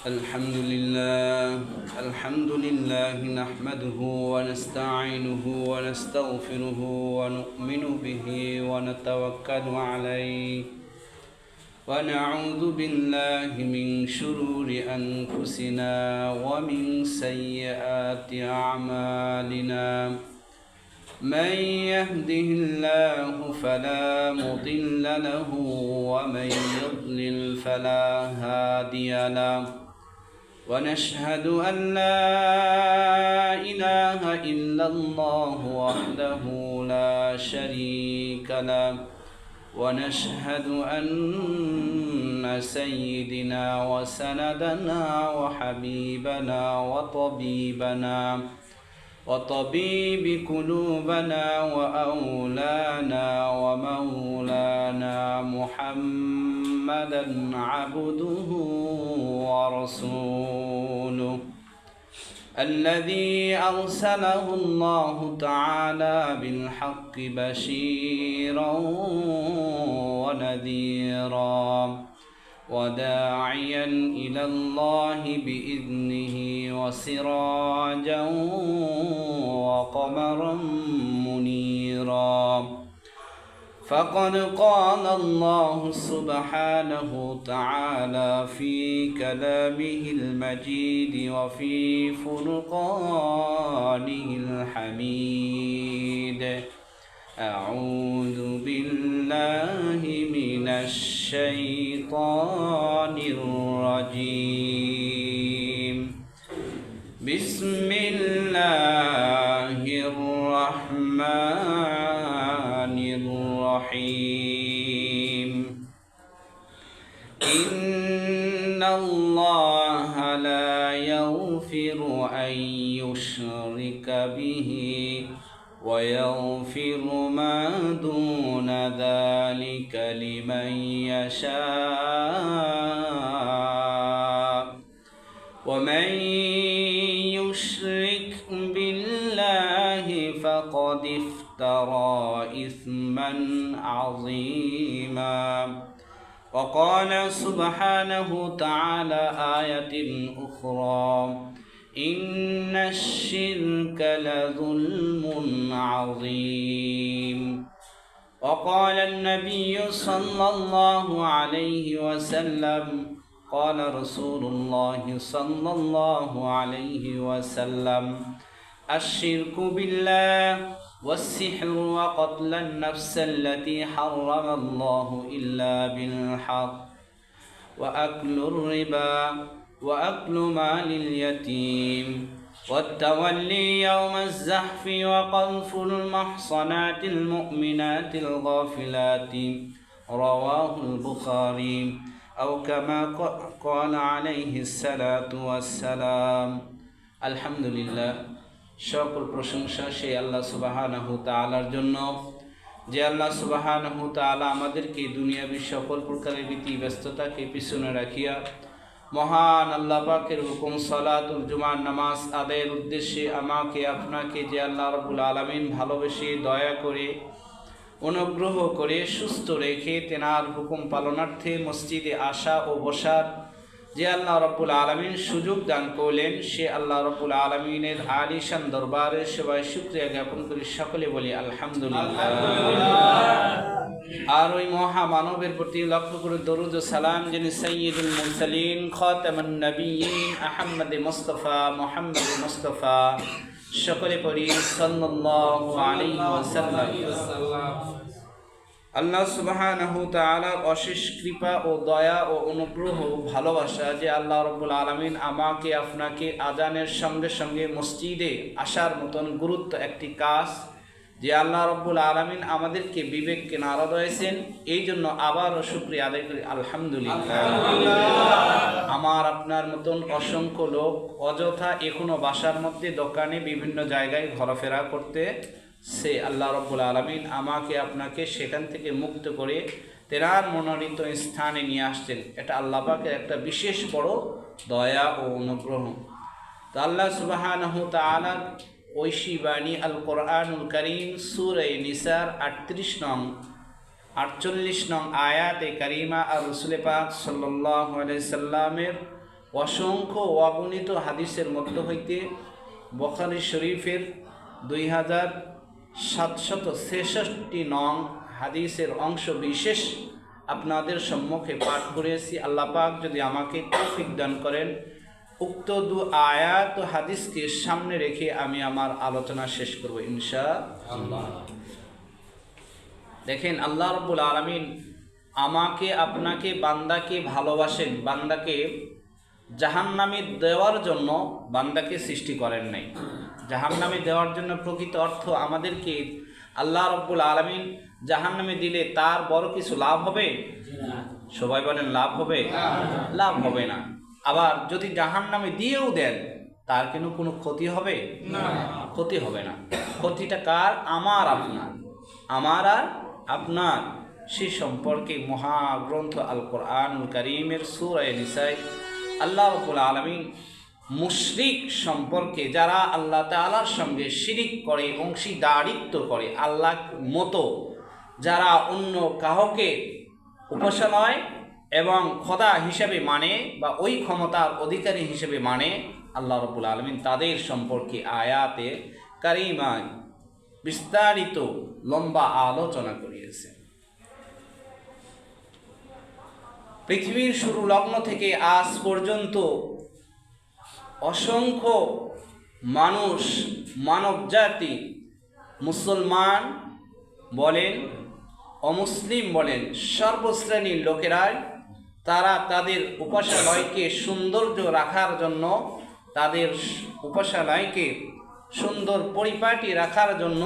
الحمد لله نحمده ونستعينه ونستغفره ونؤمن به ونتوكل عليه ونعوذ بالله من شرور أنفسنا ومن سيئات أعمالنا من يهده الله فلا مضل له ومن يضلل فلا هادي له ونشهد أن لا إله إلا الله وحده لا شريك له ونشهد أن سيدنا وسندنا وحبيبنا وطبيب قلوبنا وأولانا ومولانا محمدا عبده ورسوله الذي أرسله الله تعالى بالحق بشيرا ونذيرا وداعيا إلى الله بإذنه وسراجا وقمرا منيرا فقد قال الله سبحانه تعالى في كلامه المجيد وفي فرقانه الحميد أعوذ بالله من الشيطان الرجيم بسم الله الرحمن الرحيم إن الله لا يغفر أن يشرك به ويغفر ما دون ذلك لمن يشاء ومن يشرك بالله فقد افترى إثما عظيما وقال سبحانه تعالى آية أخرى إن الشرك لظلم عظيم وقال النبي صلى الله عليه وسلم قال رسول الله صلى الله عليه وسلم الشرك بالله والسحر وقتل النفس التي حرم الله إلا بالحق وأكل الربا وأكل مال اليتيم والتولي يوم الزحف وقذف المحصنات المؤمنات الغافلات رواه البخاري أو كما قال عليه الصلاة والسلام الحمد لله সকল প্রশংসা সেই আল্লাহ সুবহানাহু তাআলার জন্য যে আল্লাহ সুবহানাহু তাআলা আমাদেরকে দুনিয়াবী সকল প্রকারের ভীতি ব্যস্ততাকে পিছনে রাখিয়া মহান আল্লাহ পাকের হুকুম সালাতুল জুমার নামাজ আদায়ের উদ্দেশ্যে আমাকে আপনাকে যে আল্লাহ রাব্বুল আলামিন ভালোবেসে দয়া করে অনুগ্রহ করে সুস্থ রেখে তেনার হুকুম পালনার্থে মসজিদে আসা ও বসার যে আল্লাহ রাব্বুল আলামিন সুযোগ দান করলেন সে আল্লাহ রাব্বুল আলামিনের আলিশান দরবারে সবাই শুকরিয়া জ্ঞাপন করি সকলে বলি আলহামদুলিল্লাহ আর ওই মহামানবের প্রতি লক্ষ্য করে দরুদ ও সালাম যিনি সাইয়্যিদুল মুরসালিন খাতামুন নবিয়্যিন আহমদ মুস্তাফা মুহাম্মদ মুস্তাফা সকলে পড়ি সাল্লাল্লাহু আলাইহি ওয়াসাল্লাম। আল্লাহ সুবহানাহু তাআলার অশেষ কৃপা ও দয়া ও অনুগ্রহ ভালোবাসা যে আল্লাহ রাব্বুল আলামিন আমাকে আপনাকে আজানের সঙ্গে সঙ্গে মসজিদে আসার মতন গুরুত্ব একটি কাজ যে আল্লাহ রাব্বুল আলামিন আমাদেরকে বিবেককে নারাদ হয়েছেন এই জন্য আবারও শুকরিয়া আদায় করি আলহামদুলিল্লাহ। আমার আপনার মতন অসংখ্য লোক অযথা এখনো বাসার মধ্যে দোকানে বিভিন্ন জায়গায় ঘোরাফেরা করতে সে আল্লাহ রাব্বুল আলামিন আমাকে আপনাকে সেখান থেকে মুক্ত করে তেনার মনোনীত স্থানে নিয়ে আসছেন। এটা আল্লাহ পাকের একটা বিশেষ বড় দয়া ও অনুগ্রহ। তো আল্লাহ সুবহানাহু তাআলার ঐশী বাণী আল কোরআনুল করিম সূরা নিসার 48 নং আয়াতে কারিমা আর রাসূল পাক সাল্লাল্লাহু আলাইহি সাল্লামের অসংখ্য অগণিত হাদিসের মধ্য হইতে বুখারী শরীফের 2766 নং হাদিসের অংশ বিশেষ আপনাদের সম্মুখে পাঠ করেছি। আল্লাহ পাক যদি আমাকে তৌফিক দান করেন, উক্ত দু আয়াত ও হাদিসকে সামনে রেখে আমি আমার আলোচনা শেষ করব ইনশাআল্লাহ। দেখেন, আল্লাহ রাব্বুল আলামিন আমাকে আপনাকে বান্দাকে ভালোবাসেন, বান্দাকে জাহান্নামে দেওয়ার জন্য বান্দাকে সৃষ্টি করেন নাই। জাহান্নামে দেওয়ার জন্য প্রকৃত অর্থ আমাদেরকে আল্লাহ রাব্বুল আলামিন জাহান্নামে দিলে তার বড় কিছু লাভ হবে? সবাই বলেন লাভ হবে? লাভ হবে না। আবার যদি জাহান্নামে দিয়েও দেন তার কোনো ক্ষতি হবে না, ক্ষতি হবে না। ক্ষতিটা কার? আমার আপনার, আমার আর আপনার। সে সম্পর্কে মহাগ্রন্থ আল কোরআনুল কারীমের সূরা নিসায় আল্লাহ রাব্বুল আলামিন মুশরিক সম্পর্কে, যারা আল্লাহ তাআলার সঙ্গে শিরিক করে, অংশীদারিত্ব করে, আল্লাহ মতো যারা অন্য কাউকে উপাসনায় এবং খোদা হিসেবে মানে বা ওই ক্ষমতার অধিকারী হিসেবে মানে, আল্লাহ রাব্বুল আলামিন তাদের সম্পর্কে আয়াতে কারিমায় বিস্তারিত লম্বা আলোচনা করিয়েছে। পৃথিবীর শুরু লগ্ন থেকে আজ পর্যন্ত অসংখ্য মানুষ, মানব জাতি, মুসলমান বলেন অমুসলিম বলেন, সর্বশ্রেণীর লোকেরাই তারা তাদের উপাসনালয়কে সৌন্দর্য রাখার জন্য, তাদের উপাসনালয়কে সুন্দর পরিপাটি রাখার জন্য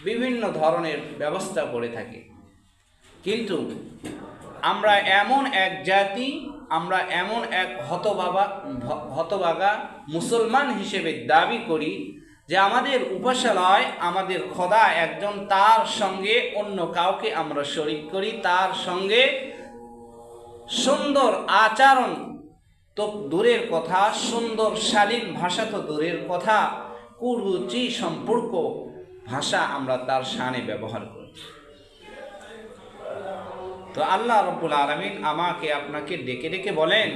বিভিন্ন ধরনের ব্যবস্থা করে থাকে। কিন্তু আমরা এমন এক জাতি, আমরা এমন এক হতভাগা মুসলমান হিসেবে দাবি করি যে আমাদের উপাসনালয়, আমাদের খোদা একজন, তার সঙ্গে অন্য কাউকে আমরা শরীক করি, তার সঙ্গে সুন্দর আচরণ তো দূরের কথা, সুন্দর শালীন ভাষা তো দূরের কথা, কুরুচি সম্পর্ক ভাষা আমরা তার শানে ব্যবহার করি। তো আল্লাহ রাব্বুল আলামিন আমাকে আপনাকে ডেকে ডেকে বলেন,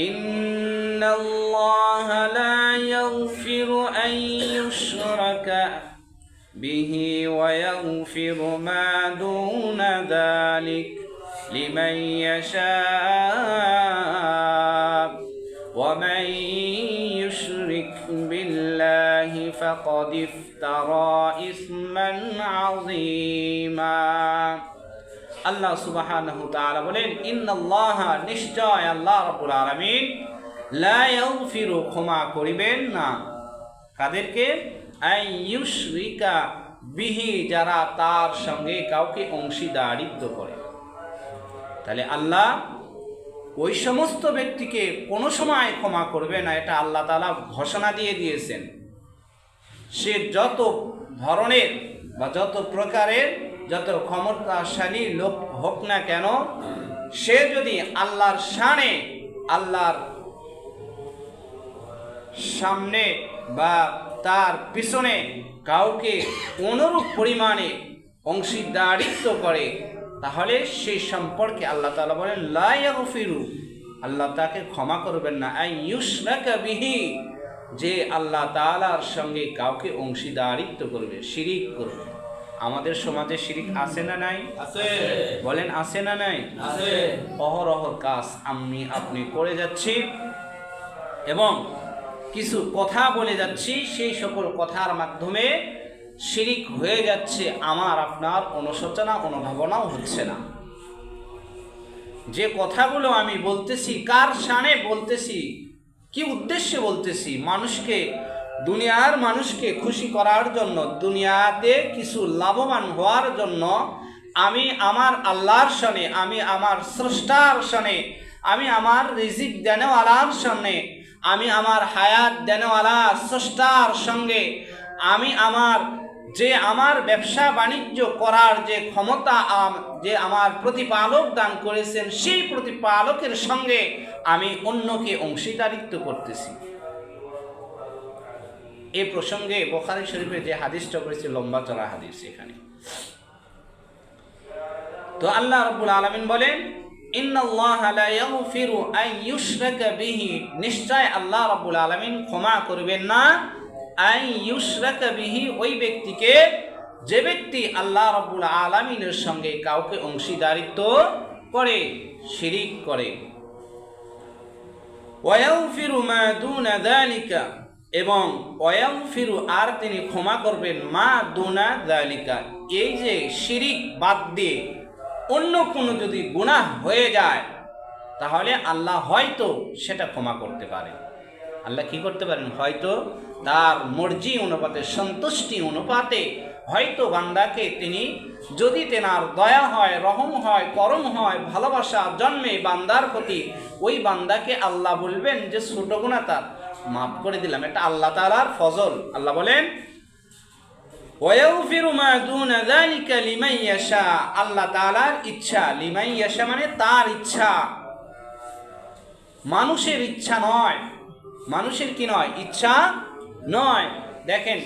ইন্নাল্লাহা লা ইয়াগফিরু আন ইউশরাকা বিহি ওয়া ইয়াগফিরু মা দুনা যালিক লিমান ইয়াশা ওয়া মান ইউশরিক বিল্লাহি ফাকাদ ইফতারা ইসমান আযীমা। আল্লাহ সুবহানাহু তাআলা বলেন, ইন্নাল্লাহা, নিশ্চয় আল্লাহ রাব্বুল আলামিন, লা ইয়াগফিরু, ক্ষমা করিবেন না, কাদেরকে? আন ইউশরিকা বিহি, যারা তার সঙ্গে কাউকে অংশীদারিত্ব করে। তাহলে আল্লাহ ওই সমস্ত ব্যক্তিকে কোনো সময় ক্ষমা করবে না, এটা আল্লাহ তাআলা ঘোষণা দিয়ে দিয়েছেন। সে যত ধরনের বা যত প্রকারের, যত ক্ষমতাশালী লোক হোক না কেন, সে যদি আল্লাহর শানে, আল্লাহর সামনে বা তার পিছনে কাউকে অনুরূপ পরিমাণে অংশীদারিত্ব করে, তাহলে সেই সম্পর্কে আল্লাহ তাআলা বলেন, লা ইয়াগফিরু, আল্লাহ তাকে ক্ষমা করবেন না, আন ইউশরাকা বিহি, যে আল্লাহ তাআলার সঙ্গে কাউকে অংশীদারিত্ব করবে, শিরিক করবে। আমাদের সমাজে শিরিক আছে না নাই? আছে। বলেন আছে না নাই? আছে। অহরহর কাজ আপনি করে যাচ্ছি এবং কিছু কথা বলে যাচ্ছি, সেই সকল কথার মাধ্যমে শিরিক হয়ে যাচ্ছে, আমার আপনার অনুশোচনা, অনুধাবনাও হচ্ছে না। যে কথাগুলো আমি বলতেছি, কার শানে বলতেছি, কি উদ্দেশ্যে বলতেছি? মানুষকে, দুনিয়ার মানুষকে খুশি করার জন্য, দুনিয়াতে কিছু লাভবান হওয়ার জন্য আমি আমার আল্লাহর সনে, আমি আমার স্রষ্টার সনে, আমি আমার রিজিক দেনেওয়ালার সনে, আমি আমার হায়াত দেনেওয়ালা স্রষ্টার সঙ্গে, আমি আমার ব্যবসা বাণিজ্য করার যে ক্ষমতা, যে আমার প্রতিপালক দান করেছেন, সেই প্রতিপালকের সঙ্গে আমি অন্যকে অংশীদারিত্ব করতেছি। এই প্রসঙ্গে বুখারী শরীফে যে হাদিসটা করেছে, লম্বা চড়া হাদিস, এখানে তো আল্লাহ রাব্বুল আলামিন বলেন, ইন্নাল্লাহা লা ইয়াগফিরু আন ইউশরাকা বিহি, নিশ্চয় আল্লাহ রাব্বুল আলামিন ক্ষমা করবেন না আন ইউশরাকা বিহি, ওই ব্যক্তিকে যে ব্যক্তি আল্লাহ রাব্বুল আলামিনের সঙ্গে কাউকে অংশীদারিত্ব করে, শিরিক করে। ওয়া ইয়াগফিরু মা দুনা যালিকা, এবং ওয়াগফিরু, আর তিনি ক্ষমা করবেন মা দুনা যালিকা, এই যে শিরিক বাদ দিয়ে অন্য কোনো যদি গুনাহ হয়ে যায় তাহলে আল্লাহ হয়তো সেটা ক্ষমা করতে পারেন। আল্লাহ কি করতে পারেন? হয়তো তার মর্জি অনুপাতে, সন্তুষ্টি অনুপাতে হয়তো বান্দাকে তিনি, যদি তেনার দয়া হয়, রহম হয়, করম হয়, ভালোবাসা জন্মে বান্দার প্রতি, ওই বান্দাকে আল্লাহ বলবেন যে ছোট গুনাহ তার মাফ করে দিলাম। এটা আল্লাহ তাআলার ফজল। আল্লাহ বলেন ওয়াগফিরু মা দুনা যালিকা লিমান ইয়াশা, আল্লাহ তাআলার ইচ্ছা, লিমান ইয়াশা মানে তার ইচ্ছা, মানুষের ইচ্ছা নয়। মানুষের কি নয়? ইচ্ছা নয়। দেখেন,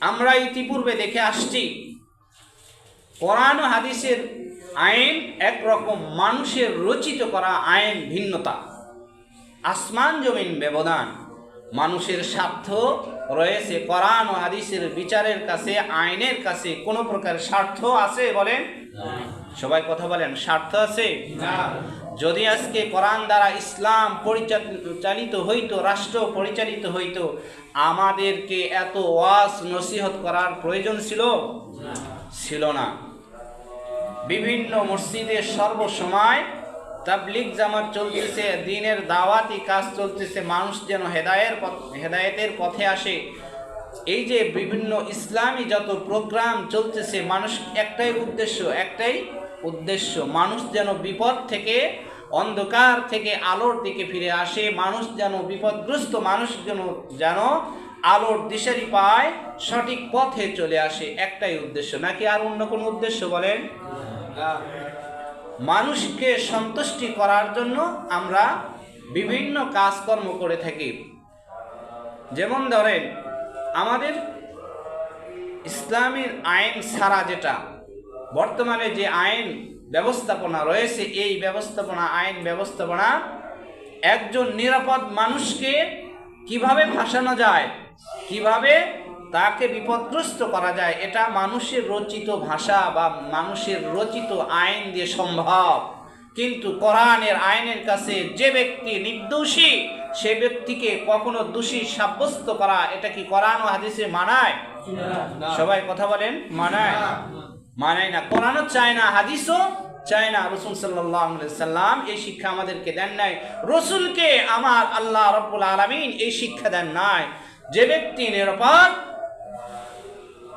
আমরা ইতিপূর্বে দেখে আসছি কোরআন ও হাদিসের আইন একরকম, মানুষের রচিত করা আইন ভিন্নতা, আসমান জমিন ব্যবধান। মানুষের স্বার্থ রয়েছে, কোরআন ও হাদিসের বিচারের কাছে, আইনের কাছে কোনো প্রকার স্বার্থ আছে? বলেন সবাই, কথা বলেন, স্বার্থ আছে? যদি আজকে কোরআন দ্বারা ইসলাম পরিচালিত হইতো, রাষ্ট্র পরিচালিত হইতো, আমাদেরকে এত ওয়াজ নসিহত করার প্রয়োজন ছিল না। বিভিন্ন মসজিদে সর্বসময় তাবলীগ জামাত চলতেছে, দ্বীনের দাওয়াতি কাজ চলতেছে, মানুষ যেন হেদায়েতের পথে আসে। এই যে বিভিন্ন ইসলামী যত প্রোগ্রাম চলতেছে, মানুষ একটাই উদ্দেশ্য, মানুষ যেন বিপদ থেকে, অন্ধকার থেকে আলোর দিকে ফিরে আসে, মানুষ যেন বিপদগ্রস্ত, মানুষ যেন আলোর দিশারি পায়, সঠিক পথে চলে আসে। একটাই উদ্দেশ্য, নাকি আর অন্য কোনো উদ্দেশ্য? বলেন। মানুষকে সন্তুষ্টি করার জন্য আমরা বিভিন্ন কাজকর্ম করে থাকি। যেমন ধরেন, আমাদের ইসলামের আইন ছাড়া যেটা বর্তমানে যে আইন ব্যবস্থাপনা রয়েছে, এই আইন ব্যবস্থাপনা একজন নিরাপদ মানুষকে কিভাবে ফাঁসানো যায়, কিভাবে তাকে বিপদগ্রস্ত করা যায়, এটা মানুষের রচিত ভাষা বা মানুষের রচিত আইন দিয়ে সম্ভব। কিন্তু কোরআনের আইনের কাছে যে ব্যক্তি নির্দোষী, সে ব্যক্তিকে কখনো দোষী সাব্যস্ত করা, এটা কি কোরআন ও হাদিসে মানায়? সবাই কথা বলেন, মানায় না। কোরআনও চায় না, হাদিসও চায় না। রাসূল সাল্লাল্লাহু আলাইহি সাল্লাম এই শিক্ষা আমাদেরকে দেন নাই, রাসূলকে আমার আল্লাহ রাব্বুল আলামিন এই শিক্ষা দেন নাই। যে ব্যক্তি নিরাপদ,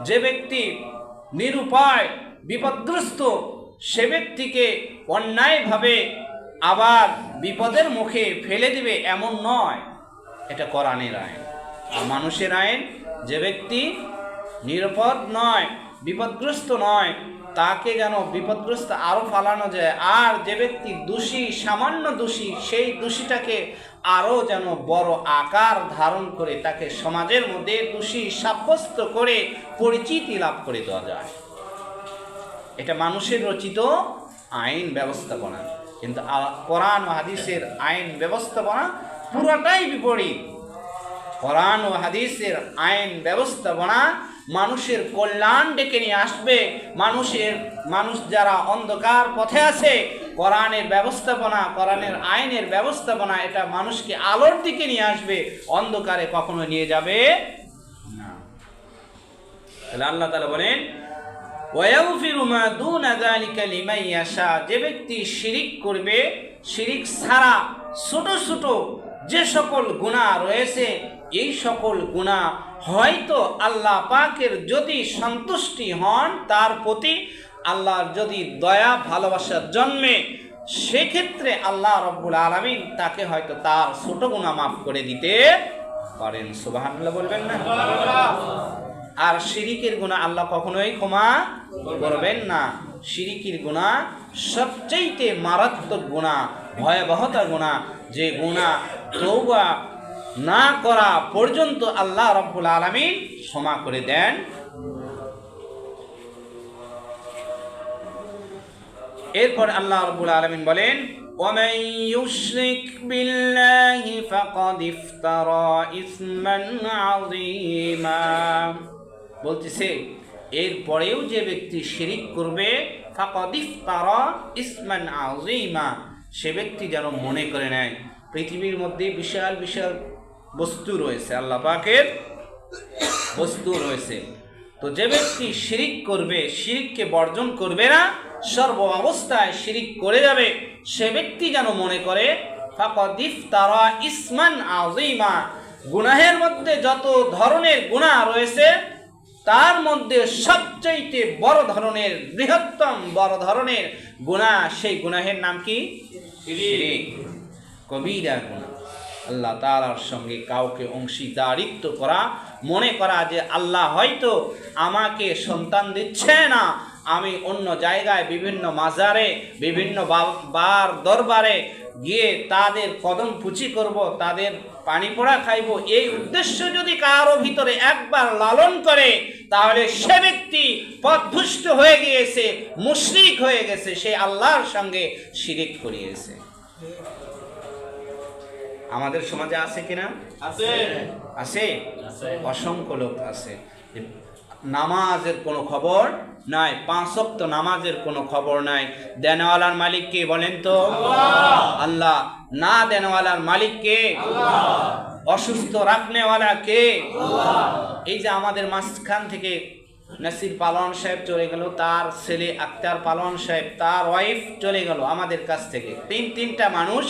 যে ব্যক্তি নিরুপায়, বিপদগ্রস্ত, সে ব্যক্তিকে অন্যায়ভাবে আবার বিপদের মুখে ফেলে দিবে এমন নয়, এটা কোরআনের আইন। আর মানুষের আইন, যে ব্যক্তি নিরাপদ নয়, বিপদগ্রস্ত নয়, তাকে যেন বিপদগ্রস্ত আরও ফালানো যায়। আর যে ব্যক্তি দোষী, সামান্য দোষী, সেই দোষীটাকে আরও যেন বড় আকার ধারণ করে তাকে সমাজের মধ্যে দোষী সাব্যস্ত করে পরিচিতি লাভ করে দেওয়া যায়। এটা মানুষের রচিত আইন ব্যবস্থাপনা। কিন্তু কোরআন ও হাদিসের আইন ব্যবস্থাপনা পুরোটাই বিপরীত। কোরআন ও হাদিসের আইন ব্যবস্থাপনা মানুষের কল্যাণ ডেকে নিয়ে আসবে। মানুষ যারা অন্ধকার পথে আছে, কোরআনের ব্যবস্থাপনা, কোরআনের আইনের ব্যবস্থাপনা, এটা মানুষকে আলোর দিকে নিয়ে আসবে, অন্ধকারে কখনো নিয়ে যাবে না। তাহলে আল্লাহ তাআলা বলেন ওয়াগফিরু মা দুনা যালিকা লিমান ইয়াশা, যে ব্যক্তি শিরিক করবে, শিরিক ছাড়া ছোট ছোট যে সকল গুনাহ রয়েছে, এই সকল গুনাহ হয়তো আল্লাহ পাকের যদি সন্তুষ্টি হন, তার প্রতি আল্লাহর যদি দয়া ভালোবাসা জন্মে, সেক্ষেত্রে আল্লাহ রাব্বুল আলামিন তাকে হয়তো তার ছোট গুনাহ মাফ করে দিতে পারেন। সুবহানাল্লাহ বলবেন না? আর শিরিকের গুনাহ আল্লাহ কখনোই ক্ষমা করবেন না। শিরিকের গুনাহ সবচেয়ে মারাত্মক গুনাহ, ভয়াবহতা গুনাহ, যে গুনাহ তওবা না করা পর্যন্ত আল্লাহ রাব্বুল আলামিন ক্ষমা করে দেন। এরপর আল্লাহ রাব্বুল আলামিন বলেন ওয়ামান ইউশরিক বিল্লাহি ফাকাদ ইফতারা ইসমান আযীমা, বলতেছে এরপরেও যে ব্যক্তি শিরিক করবে ফাকাদ ইফতারা ইসমান আযীমা, সে ব্যক্তি যেন মনে করে নেয় পৃথিবীর মধ্যে বিশাল বিশাল বস্তু রয়েছে, আল্লাহ পাকের বস্তু রয়েছে। তো যে ব্যক্তি শিরিক করবে, শিরিককে বর্জন করবে না, সর্ব অবস্থায় শিরিক করে যাবে, সে ব্যক্তি যেন মনে করে ফাকাদ ইফতারা ইসমান আযীমা, গুনাহের মধ্যে যত ধরনের গুনাহ রয়েছে তার মধ্যে সবচেয়ে বড় ধরনের বৃহত্তম বড় ধরনের গুনাহ, সেই গুনাহের নাম কি? শিরিক, কবিরা গুনাহ। আল্লাহ তাআলার সঙ্গে কাউকে অংশীদারিত্ব করা, মনে করা যে আল্লাহ হয়তো আমাকে সন্তান দিচ্ছে না, আমি অন্য জায়গায় বিভিন্ন মাজারে বিভিন্ন বার দরবারে গিয়ে তাদের কদম পুচি করব, তাদের পানি পোড়া খাইব, এই উদ্দেশ্য যদি কারো ভিতরে একবার লালন করে তাহলে সে ব্যক্তি পথভ্রষ্ট হয়ে গিয়েছে, মুশরিক হয়ে গেছে, সে আল্লাহর সঙ্গে শিরিক করিয়েছে। আমাদের সমাজে আছে কিনা? আছে, আছে, অসংখ্য লোক আছে। নামাজের কোনো খবর নাই, 5 ওয়াক্ত নামাজের কোনো খবর নাই। দেনওয়ালার মালিক কে বলেন তো? আল্লাহ। না দেনওয়ালার মালিক কে? অসুস্থ রাখনেওয়ালা কে? এই যে আমাদের মাঝখান থেকে নাসির পালোয়ান সাহেব চলে গেল, তার ছেলে আক্তার পালোয়ান সাহেব, তার ওয়াইফ চলে গেল আমাদের কাছ থেকে, তিনটা মানুষ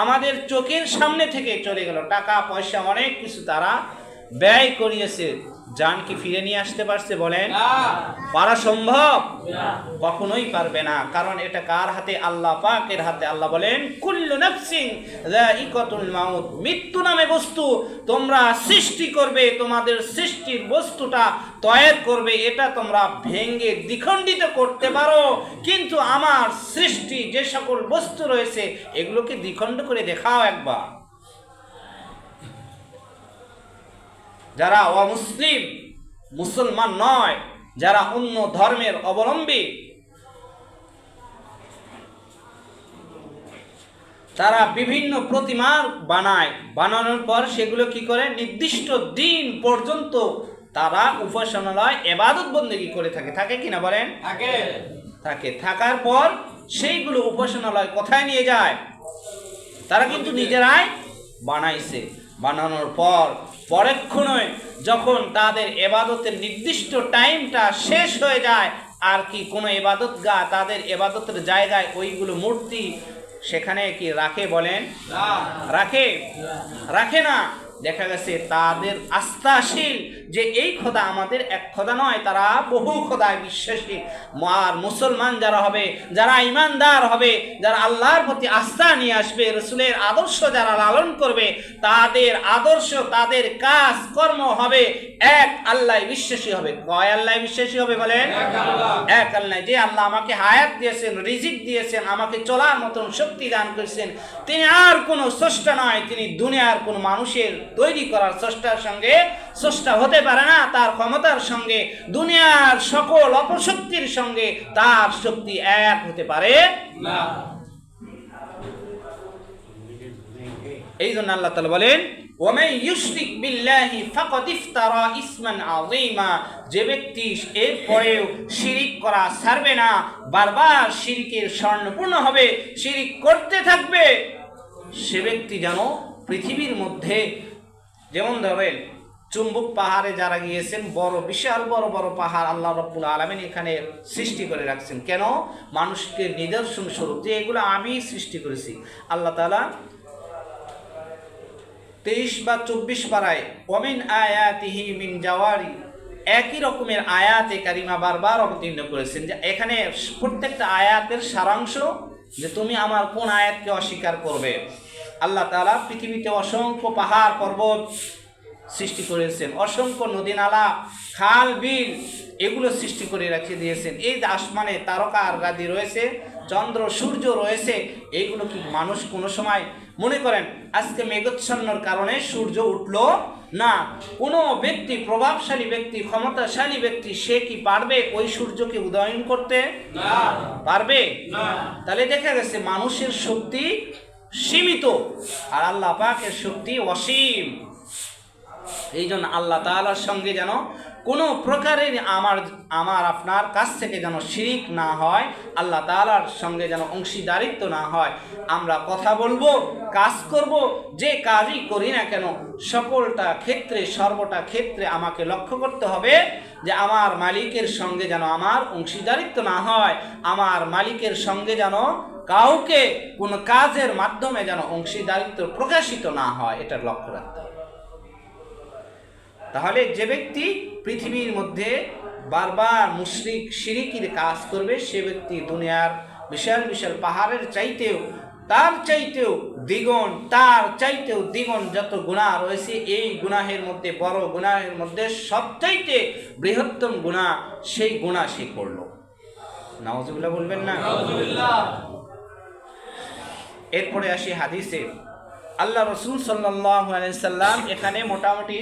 আমাদের চোখের সামনে থেকে চলে গেল। টাকা পয়সা অনেক কিছু তারা ব্যয় করিয়েছে, জান কি ফিরে নিয়ে আসতে পারছে বলেন? পারা সম্ভব? কখনোই পারবে না। কারণ এটা কার হাতে? আল্লাহ পাকের হাতে। আল্লাহ বলেন কুল্লু নাফসিন যায়িকাতুল মাউত, মৃত্যু নামে বস্তু তোমরা সৃষ্টি করবে, তোমাদের সৃষ্টির বস্তুটা তৈরি করবে, এটা তোমরা ভেঙে দ্বিখণ্ডিত করতে পারো, কিন্তু আমার সৃষ্টি যে সকল বস্তু রয়েছে এগুলোকে দ্বিখণ্ড করে দেখাও একবার। যারা অমুসলিম, মুসলমান নয়, যারা অন্য ধর্মের অবলম্বী, তারা বিভিন্ন প্রতিমা বানায়, বানানোর পর সেগুলো কি করে? নির্দিষ্ট দিন পর্যন্ত তারা উপাসনালয় ইবাদত বন্দেগী করে থাকে। থাকে কিনা বলেন? থাকে। থাকার পর সেইগুলো উপাসনালয় কোথায় নিয়ে যায়? তারা কিন্তু নিজেরাই বানাইছে। বানানোর পর পরক্ষণে যখন তাদের ইবাদতের নির্দিষ্ট টাইমটা শেষ হয়ে যায়, আর কি কোনো ইবাদতগাহ তাদের ইবাদতের জায়গায় ওইগুলো মূর্তি সেখানে কি রাখে বলেন? রাখে না। দেখা গেছে তাদের আস্থাশীল যে এই খোদা আমাদের এক খোদা নয়, তারা বহু খোদায় বিশ্বাসী। আর মুসলমান যারা হবে, যারা ইমানদার হবে, যারা আল্লাহর প্রতি আস্থা নিয়ে আসবে, রসুলের আদর্শ যারা লালন করবে, তাদের আদর্শ, তাদের কাজ কর্ম হবে এক আল্লাহ বিশ্বাসী হবে। কয় আল্লাহ বিশ্বাসী হবে বলেন? এক আল্লাহ। যে আল্লাহ আমাকে হায়াত দিয়েছেন, রিজিক দিয়েছেন, আমাকে চলার মতন শক্তি দান করেছেন, তিনি আর কোনো স্রষ্টা নয়, তিনি দুনিয়ার কোনো মানুষের তৈরি করার স্রষ্টার সঙ্গে স্রষ্টা হতে পারে না। তার ক্ষমতার সঙ্গে দুনিয়ার সকল অপশক্তির সঙ্গে তার শক্তি এক হতে পারে না। এই জন্য আল্লাহ তাআলা বলেন ওয়ামান ইউশরিক বিল্লাহি ফাকাদ ইফতারা ইসমান আযীমা, যে ব্যক্তি এর পরেও শিরিক করা ছাড়বে না, বারবার শিরিকের স্বর্ণপূর্ণ হবে, শিরিক করতে থাকবে, সে ব্যক্তি যেন পৃথিবীর মধ্যে, যেমন ধরেন চুম্বক পাহাড়ে যারা গিয়েছেন, বড় বিশাল বড় বড় পাহাড় আল্লাহ রাব্বুল আলামিন এখানে সৃষ্টি করে রাখছেন। কেন? মানুষকে নিদর্শন স্বরূপ, যে এগুলো আমি সৃষ্টি করেছি। আল্লাহ তাআলা 23 বা 24 পারায় ওমিন আয়াতিহি মিন জাওয়ারি, একই রকমের আয়াতে কারিমা বারবার অবতীর্ণ করেছেন। যে এখানে প্রত্যেকটা আয়াতের সারাংশ যে তুমি আমার কোন আয়াতকে অস্বীকার করবে। আল্লাহ তাআলা পৃথিবীতে অসংখ্য পাহাড় পর্বত সৃষ্টি করেছেন, অসংখ্য নদী নালা, খাল বিল, এগুলো সৃষ্টি করে রেখে দিয়েছেন। এই যে আসমানে তারকা আর রাজি রয়েছে, চন্দ্র সূর্য রয়েছে, এইগুলো কি মানুষ কোনো সময় মনে করেন আজকে মেঘাচ্ছন্নর কারণে সূর্য উঠলো না? কোনো ব্যক্তি, প্রভাবশালী ব্যক্তি, ক্ষমতাশালী ব্যক্তি, সে কি পারবে ওই সূর্যকে উদয়ন করতে? না। পারবে না। তাহলে দেখা গেছে মানুষের শক্তি সীমিত আর আল্লাহ পাকের শক্তি অসীম। এই জন্য আল্লাহ তাআলার সঙ্গে যেন কোনো প্রকারের আমার আপনার কাছ থেকে যেন শিরিক না হয়, আল্লাহ তাআলার সঙ্গে যেন অংশীদারিত্ব না হয়। আমরা কথা বলবো, কাজ করব, যে কাজই করি না কেন সকলটা ক্ষেত্রে, সর্বটা ক্ষেত্রে আমাকে লক্ষ্য করতে হবে যে আমার মালিকের সঙ্গে যেন আমার অংশীদারিত্ব না হয়, আমার মালিকের সঙ্গে যেন কাউকে কোনো কাজের মাধ্যমে যেন অংশীদারিত্ব প্রকাশিত না হয়, এটার লক্ষ্য রাখতে হবে। তাহলে যে ব্যক্তি পৃথিবীর মধ্যে বারবার মুশরিক শিরিকির কাজ করবে, সে ব্যক্তি দুনিয়ার বিশাল বিশাল পাহাড়ের চাইতেও, তার চাইতেও দ্বিগুণ যত গুনাহ রয়েছে, এই গুনাহের মধ্যে, বড় গুনাহের মধ্যে সবচাইতে বৃহত্তম গুনাহ, সেই গুনাহ সে করলো। নাউজুবিল্লাহ বলবেন না? নাউজুবিল্লাহ। এরপরে আসি হাদিসে। আল্লাহ রসুল সাল্লাল্লাহু আলাইহি সাল্লাম এখানে মোটামুটি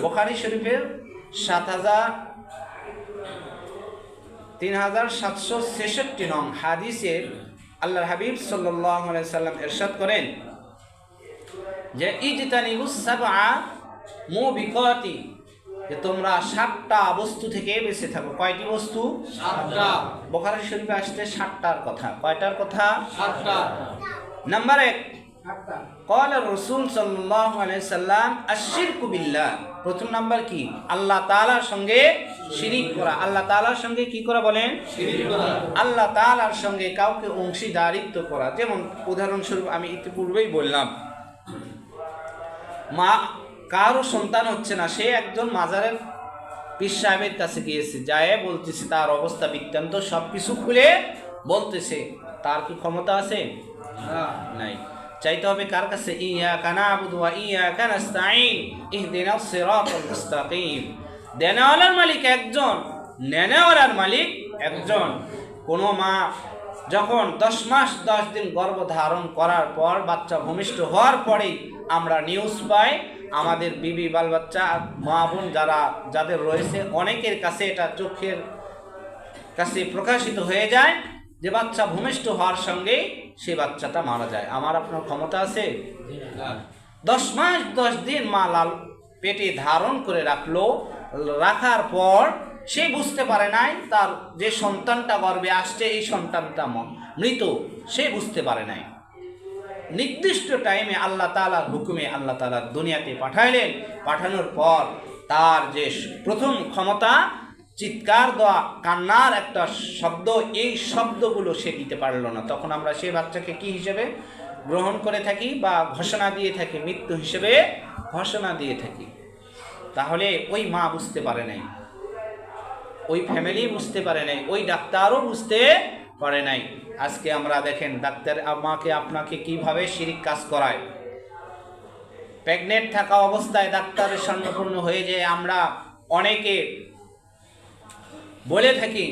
বুখারী শরীফের 3766 নং হাদিসে আল্লাহর হাবিব সাল্লাল্লাহু আলাইহি সাল্লাম ইরশাদ করেন যে ইজতানিবুস সাবআ মুবিকাতি, যে তোমরা 7টা বস্তু থেকে বেঁচে থাকো। কয়টি বস্তু? 7টা। বুখারী শরীফে আসছে 7টার কথা। কয়টার কথা? 7টা। নাম্বার 1, قال الرسول صلى الله عليه وسلم الشرك بالله। প্রথম নাম্বার কি? আল্লাহ তাআলার সঙ্গে শিরিক করা। আল্লাহ তাআলার সঙ্গে কি করা বলেন? শিরিক করা। আল্লাহ তাআলার সঙ্গে কাউকে অংশীদারিত্ব করা। যেমন উদাহরণস্বরূপ আমি ইতিপূর্বেই বললাম, মা কারো সন্তান হচ্ছে না, সে একজন মাজারের পীর সাহেবের কাছে গিয়েছে, যায় বলতেছে তার অবস্থা বৃত্তান্ত সবকিছু খুলে বলতেছে, তার কি ক্ষমতা আছে? নাই। চাইতে হবে কার কাছে? ইয়াকা না'বুদু ওয়া ইয়াকা নাস্তাঈন ইহদিনাস সিরাতাল মুস্তাকিম। দেনেওয়ালার মালিক একজন, নেনেওয়ালার মালিক একজন। কোনো মা যখন 10 মাস 10 দিন গর্ভ ধারণ করার পর, বাচ্চা ভূমিষ্ঠ হওয়ার পরেই আমরা নিউজ পাই, আমাদের বিবি, বাল বাচ্চা, মা বোন যাদের রয়েছে, অনেকের কাছে এটা চোখের কাছে প্রকাশিত হয়ে যায় যে বাচ্চা ভূমিষ্ঠ হওয়ার সঙ্গে সে বাচ্চাটা মারা যায়। আমার আপনার ক্ষমতা আছে? 10 মাস 10 দিন মা লাল পেটে ধারণ করে রাখার পর সে বুঝতে পারে নাই তার যে সন্তানটা গর্ভে আসছে এই সন্তানটা মৃত, সে বুঝতে পারে নাই। নির্দিষ্ট টাইমে আল্লাহ তাআলার হুকুমে আল্লাহ তাআলা দুনিয়াতে পাঠাইলেন। পাঠানোর পর তার যে প্রথম ক্ষমতা, চিৎকার দেওয়া, কান্নার একটা শব্দ, এই শব্দগুলো সে দিতে পারল না। তখন আমরা সেই বাচ্চাকে কি হিসেবে গ্রহণ করে থাকি বা ঘোষণা দিয়ে থাকি? মৃত্যু হিসেবে ঘোষণা দিয়ে থাকি। তাহলে ওই মা বুঝতে পারে নাই, ওই ফ্যামিলি বুঝতে পারে নাই, ওই ডাক্তারও বুঝতে পারে নাই। আজকে আমরা দেখেন ডাক্তার আপনাকে কিভাবে শিরিক কাজ করায়। প্রেগনেন্ট থাকা অবস্থায় ডাক্তারের স্বর্ণপূর্ণ হয়ে যায়। আমরা অনেকে বলে থাকি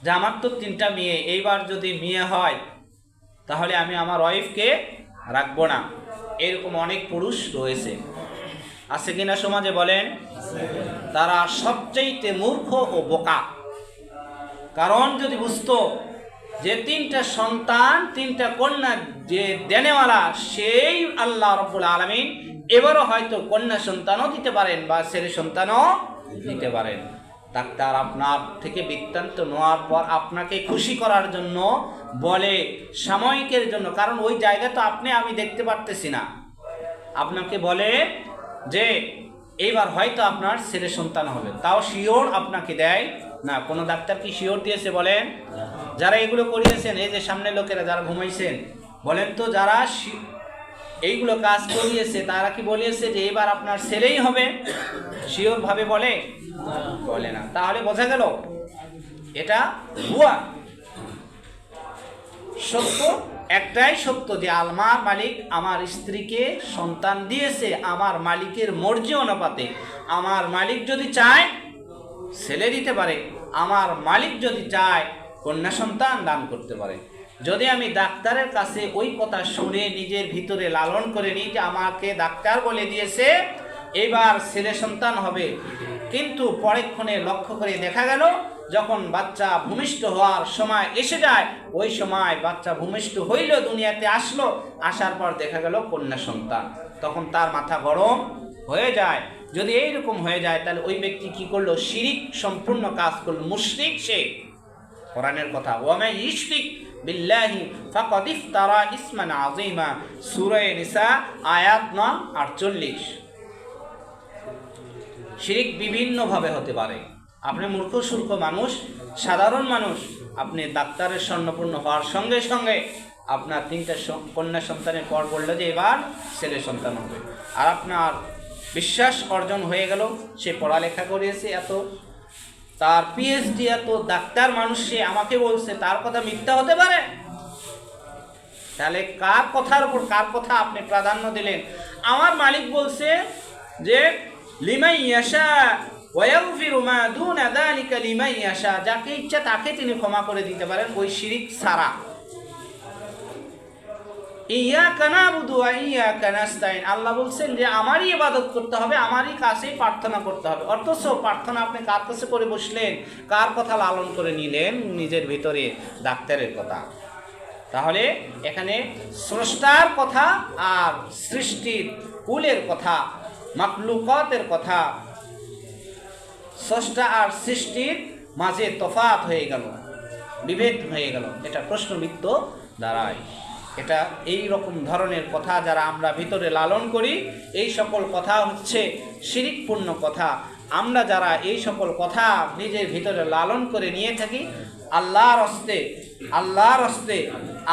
যে আমার তো 3টা মেয়ে, এইবার যদি মেয়ে হয় তাহলে আমি আমার ওয়াইফকে রাখবো না। এরকম অনেক পুরুষ রয়েছে, আছে কিনা সমাজে বলেন? তারা সবচেয়ে মূর্খ ও বোকা। কারণ যদি বুঝতো যে 3টা সন্তান, 3টা কন্যা যে দেনেওয়ালা সেই আল্লাহ রাব্বুল আলামিন, এবারও হয়তো কন্যা সন্তানও দিতে পারেন বা ছেলে সন্তানও দিতে পারেন। ডাক্তার আপনার থেকে বৃত্তান্ত নেওয়ার পর আপনাকে খুশি করার জন্য বলে, সাময়িকের জন্য, কারণ ওই জায়গা তো আমি দেখতে পারতেছি না, আপনাকে বলে যে এইবার হয়তো আপনার ছেলে সন্তান হবে, তাও শিওর আপনাকে দেয় না। কোনো ডাক্তার কি শিওর দিয়েছে বলেন? যারা এগুলো করিয়েছেন, এই যে সামনে লোকেরা যারা ঘুমাইছেন, বলেন তো যারা এইগুলো কাজ করিয়েছে তারা কি বলিয়েছে যে এবার আপনার ছেলেই হবে? শিওর ভাবে বলে? বলে না। তাহলে বোঝা গেল এটা ভুয়া। সত্য একটাই সত্য যে আমার মালিক আমার স্ত্রীকে সন্তান দিয়েছে আমার মালিকের মর্জি অনুপাতে। আমার মালিক যদি চায় ছেলে দিতে পারে, আমার মালিক যদি চায় কন্যা সন্তান দান করতে পারে। যদি আমি ডাক্তারের কাছে ওই কথা শুনে নিজের ভিতরে লালন করে নিই যে আমাকে ডাক্তার বলে দিয়েছে এবার ছেলে সন্তান হবে, কিন্তু পরেক্ষণে লক্ষ্য করে দেখা গেল যখন বাচ্চা ভূমিষ্ঠ হওয়ার সময় এসে যায়, ওই সময় বাচ্চা ভূমিষ্ঠ হইল, দুনিয়াতে আসলো, আসার পর দেখা গেল কন্যা সন্তান, তখন তার মাথা গরম হয়ে যায়। যদি এইরকম হয়ে যায় তাহলে ওই ব্যক্তি কি করলো? শিরিক সম্পূর্ণ কাজ করলো, মুশরিক সে। কোরআনের কথা, ওয়ামা ইশরিক বিল্লাহি ফাকাদ ইফতারা ইসমান আযীমা, সূরা নিসা আয়াত 48। শিরিক বিভিন্নভাবে হতে পারে। আপনি মূর্খ সূর্খ মানুষ, সাধারণ মানুষ, আপনি ডাক্তারের স্বর্ণপূর্ণ হওয়ার সঙ্গে সঙ্গে আপনার 3টা কন্যা সন্তানের পর বললো যে এবার ছেলে সন্তান হবে, আর আপনার বিশ্বাস অর্জন হয়ে গেল, সে পড়ালেখা করেছে এত, তার পিএইচডি এত, ডাক্তার মানুষ, সে আমাকে বলছে, তার কথা মিথ্যা হতে পারে? তাহলে কার কথার উপর কার কথা আপনি প্রাধান্য দিলেন? আমার মালিক বলছে যে লিমান ইয়াশা ওয়া ইয়াগফিরু মা দুনা যালিকা লিমান ইয়াশা, যাকে ইচ্ছা তাকে তিনি ক্ষমা করে দিতে পারেন, ওই শিরিক ছাড়া। ইয়াকা নাবুদু ওয়া ইয়াকা নাস্তাইন, আল্লাহ বলছেন যে আমারই ইবাদত করতে হবে, আমারই কাছেই প্রার্থনা করতে হবে। অথচ প্রার্থনা আপনি কার কাছে করে বসলেন? কার কথা লালন করে নিলেন? নিজের ভিতরে ডাক্তারের কথা। তাহলে এখানে স্রষ্টার কথা আর সৃষ্টির কুলের কথা, মাখলুকাতের কথা, স্রষ্টা আর সৃষ্টির মাঝে তফাৎ হয়ে গেল, বিভেদ হয়ে গেল, এটা প্রশ্নবিদ্ধ দাঁড়ায়। এটা এই রকম ধরনের কথা যারা আমরা ভিতরে লালন করি, এই সকল কথা হচ্ছে শিরিকপূর্ণ কথা। আমরা যারা এই সকল কথা নিজের ভিতরে লালন করে নিয়ে থাকি আল্লাহর হস্তে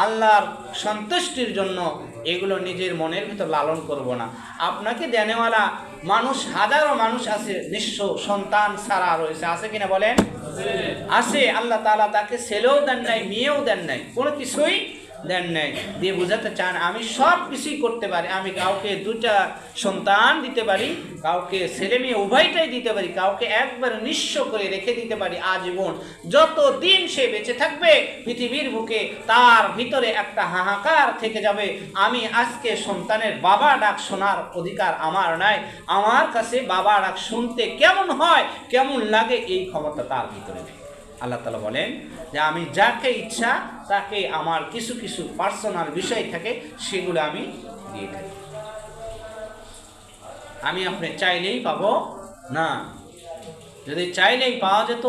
আল্লাহর সন্তুষ্টির জন্য, এগুলো নিজের মনের ভিতর লালন করব না। আপনাকে দেনেওয়ালা মানুষ, হাজারো মানুষ আছে নিঃস্ব সন্তান ছাড়া রয়েছে, আছে কিনা বলেন? আছে। আল্লাহ তাআলা তাকে ছেলেও দেন নাই, মেয়েও দেন নাই, কোনো কিছুই দেন নাই, দিয়ে বোঝাতে চান আমি সব কিছুই করতে পারি। আমি কাউকে 2টা সন্তান দিতে পারি, কাউকে ছেলে মেয়ে উভয়টাই দিতে পারি, কাউকে একবার নিঃস্ব করে রেখে দিতে পারি আজীবন। যত দিন সে বেঁচে থাকবে পৃথিবীর বুকে, তার ভিতরে একটা হাহাকার থেকে যাবে, আমি আজকে সন্তানের বাবা ডাক শোনার অধিকার আমার নাই, আমার কাছে বাবা ডাক শুনতে কেমন হয়, কেমন লাগে, এই ক্ষমতা তার ভিতরে নেই। আল্লাহ তাআলা বলেন যে আমি যাকে ইচ্ছা তাকে আমার কিছু কিছু পার্সোনাল বিষয় থাকে, সেগুলো আমি দিয়ে থাকি। আমি আপনি চাইলেই পাবো না। যদি চাইলেই পাওয়া যেত,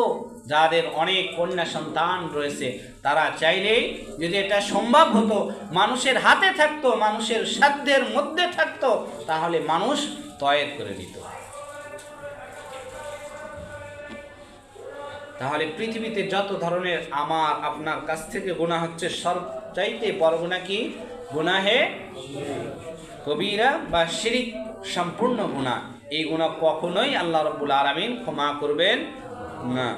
যাদের অনেক কন্যা সন্তান রয়েছে তারা চাইলেই, যদি এটা সম্ভব হতো, মানুষের হাতে থাকতো, মানুষের সাধ্যের মধ্যে থাকতো, তাহলে মানুষ তয়ের করে দিত। তাহলে পৃথিবীতে যত ধরনের আমার আপনার কাছ থেকে গুনাহ হচ্ছে, সবচাইতে বড় গুনাহ কি? গুনাহে কবিরা বা শিরিক সম্পূর্ণ গুনাহ। এই গুনাহ কখনোই আল্লাহ রাব্বুল আলামিন ক্ষমা করবেন না।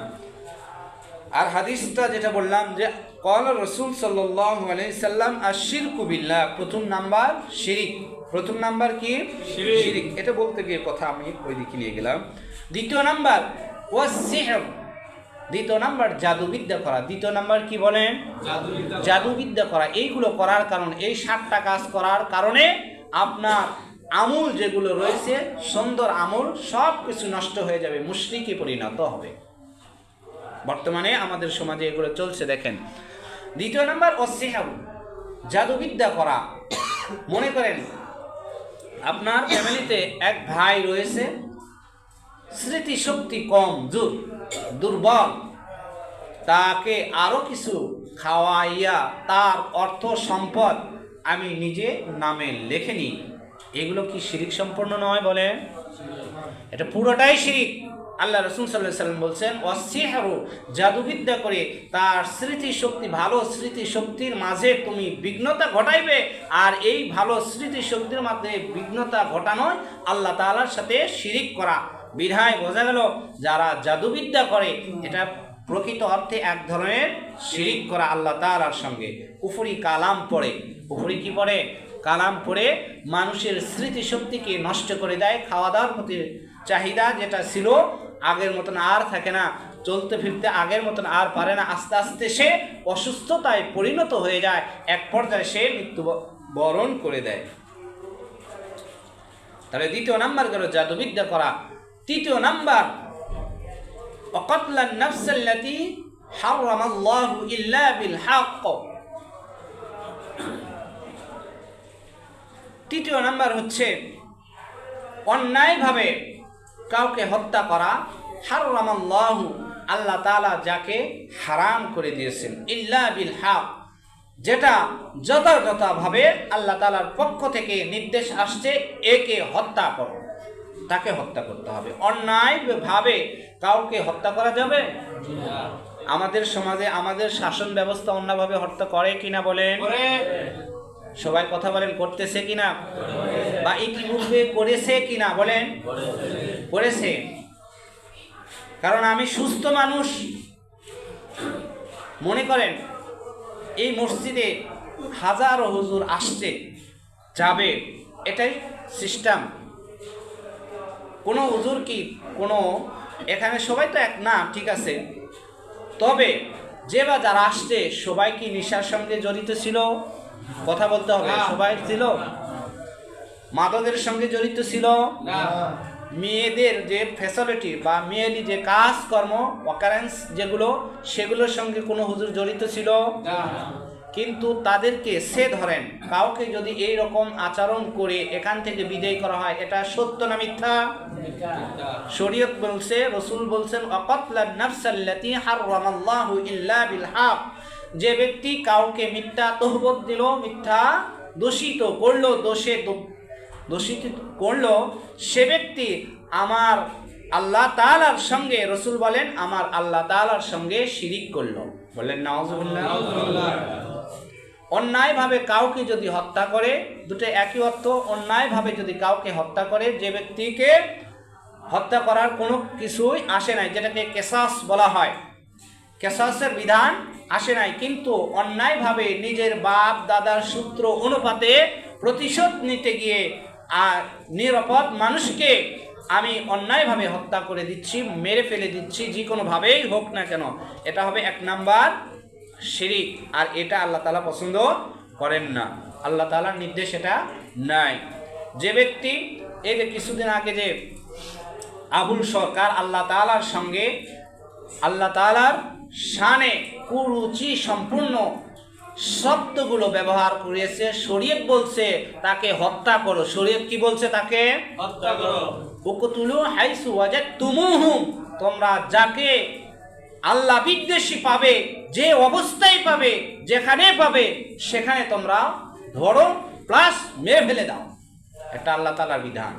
আর হাদিসটা যেটা বললাম যে ক্বালা রাসূল সাল্লাল্লাহু আলাইহি সাল্লাম আশ-শিরকু বিল্লাহ, প্রথম নাম্বার শিরিক। প্রথম নাম্বার কি? শিরিক। এটা বলতে গিয়ে কথা আমি ওই দিকে নিয়ে গেলাম। দ্বিতীয় নাম্বার ওয়াস-সিহর, দ্বিতীয় নাম্বার জাদুবিদ্যা করা। দ্বিতীয় নাম্বার কি বলেন? জাদুবিদ্যা করা। এইগুলো করার কারণে, এই 7টা কাজ করার কারণে আপনার আমল যেগুলো রয়েছে, সুন্দর আমল, সব কিছু নষ্ট হয়ে যাবে, মুশরিকে পরিণত হবে। বর্তমানে আমাদের সমাজে এগুলো চলছে, দেখেন। দ্বিতীয় নাম্বার ওয়াস-সিহর, জাদুবিদ্যা করা। মনে করেন আপনার ফ্যামিলিতে এক ভাই রয়েছে, স্মৃতিশক্তি কম, দুর্বল, তাকে আরো কিছু খাওয়াইয়া তার অর্থ সম্পদ আমি নিজে নামে লিখে নিই, এগুলো কি শিরিক সম্পন্ন নয়? বলেন, এটা পুরোটাই শিরিক। আল্লাহ রাসূল সাল্লাল্লাহু আলাইহি সাল্লাম বলছেন ওয়াস-সিহরু, জাদুবিদ্যা করে তার স্মৃতিশক্তি, ভালো স্মৃতিশক্তির মাঝে তুমি বিঘ্নতা ঘটাইবে, আর এই ভালো স্মৃতিশক্তির মাঝে বিঘ্নতা ঘটানোই আল্লাহ তাআলার সাথে শিরিক করা। বিধায় বোঝা গেল যারা জাদুবিদ্যা করে এটা প্রকৃত অর্থে এক ধরনের শিরিক করা আল্লাহ তাআলার সঙ্গে। কুফরি কালাম পড়ে, কুফরি কি পড়ে? কালাম পড়ে মানুষের স্মৃতিশক্তিকে নষ্ট করে দেয়। খাওয়া দাওয়ার প্রতি চাহিদা যেটা ছিল আগের মতন আর থাকে না, চলতে ফিরতে আগের মতন আর পারে না, আস্তে আস্তে সে অসুস্থতায় পরিণত হয়ে যায়, এক পর্যায়ে সে মৃত্যুবরণ করে দেয়। তাহলে দ্বিতীয় নাম্বার গেল জাদুবিদ্যা করা। তৃতীয় নাম্বার ওয়াকাতলান নাফসাল্লাতী হারামাল্লাহু ইল্লা বিল হক। তৃতীয় নাম্বার হচ্ছে অন্যায়ভাবে কাউকে হত্যা করা। হারামাল্লাহু, আল্লাহ তাআলা যাকে হারাম করে দিয়েছেন, ইল্লা বিল হক, যেটা যথাযথভাবে আল্লাহ তাআলার পক্ষ থেকে নির্দেশ আসছে, একে হত্যা করো, তাকে হত্যা করতে হবে। অন্যায়ভাবে কাউকে হত্যা করা যাবে? আমাদের সমাজে আমাদের শাসন ব্যবস্থা অন্যভাবে হত্যা করে কিনা বলেন? সবাই কথা বলেন, করতেছে কিনা? বা ইতিপূর্বে করেছে কিনা বলেন? করেছে। কারণ আমি সুস্থ মানুষ, মনে করেন এই মসজিদে হাজারো হুজুর আসছে যাবে, এটাই সিস্টেম। কোনো হুজুর কি কোনো এখানে সবাই তো এক না, ঠিক আছে, তবে যে বা যারা আসছে সবাই কি নেশার সঙ্গে জড়িত ছিল? কথা বলতে হবে, সবাই ছিল? মাদকের সঙ্গে জড়িত ছিল? মেয়েদের যে ফ্যাসিলিটি বা মেয়েলি যে কাজকর্ম অকারেন্স যেগুলো, সেগুলোর সঙ্গে কোনো হুজুর জড়িত ছিল? কিন্তু তাদেরকে সে ধরেন কাউকে যদি এই রকম আচরণ করে এখান থেকে বিদায় করা হয়, এটা সত্য না মিথ্যা? শরীয়ত বলছে, রাসূল বলছেন ওয়াকাতলান নাফসাল্লাতী হারামাল্লাহু ইল্লা বিল হক। যে ব্যক্তি কাউকে মিথ্যা তহবত দিল, মিথ্যা দোষিত করলো, দোষিত করলো, সে ব্যক্তি আমার আল্লাহ তাআলার সঙ্গে, রাসূল বলেন আমার আল্লাহ তাআলার সঙ্গে শিরিক করলো। বলেন নাউযুবিল্লাহ। অন্যায়ভাবে কাউকে যদি হত্যা করে, দুটো একই অর্থ। অন্যায়ভাবে যদি কাউকে হত্যা করে, যে ব্যক্তিকে হত্যা করার কোনো কিছুই আসে নাই, যেটাকে কিসাস বলা হয়, কিসাসের বিধান আসে নাই, কিন্তু অন্যায়ভাবে নিজের বাপ দাদার সূত্র অনুপাতে প্রতিশোধ নিতে গিয়ে আর নিরাপদ মানুষকে আমি অন্যায়ভাবে হত্যা করে দিচ্ছি, মেরে ফেলে দিচ্ছি, যে কোনোভাবেই হোক না কেন, এটা হবে এক নাম্বার শিরিক। আর এটা আল্লাহ তাআলা পছন্দ করেন না, আল্লাহ তাআলার নির্দেশ এটা নাই। যে ব্যক্তি এই যে কিছুদিন আগে যে আবুল সরকার আল্লাহ তাআলার সঙ্গে, আল্লাহ তাআলার শানে কুরুচি সম্পূর্ণ শব্দগুলো ব্যবহার করেছে, শরীয়ত বলছে তাকে হত্যা করো। শরীয়ত কি বলছে? তাকে হত্যা করো। উকতুলু হাইসু ওয়াজাদতুমুহুম, তোমরা যাকে আল্লাহ বিদ্বেষী পাবে, যে অবস্থায় পাবে, যেখানে পাবে, সেখানে তোমরা ধরো প্লাস মেরে ফেলে দাও। এটা আল্লাহ তাআলার বিধান।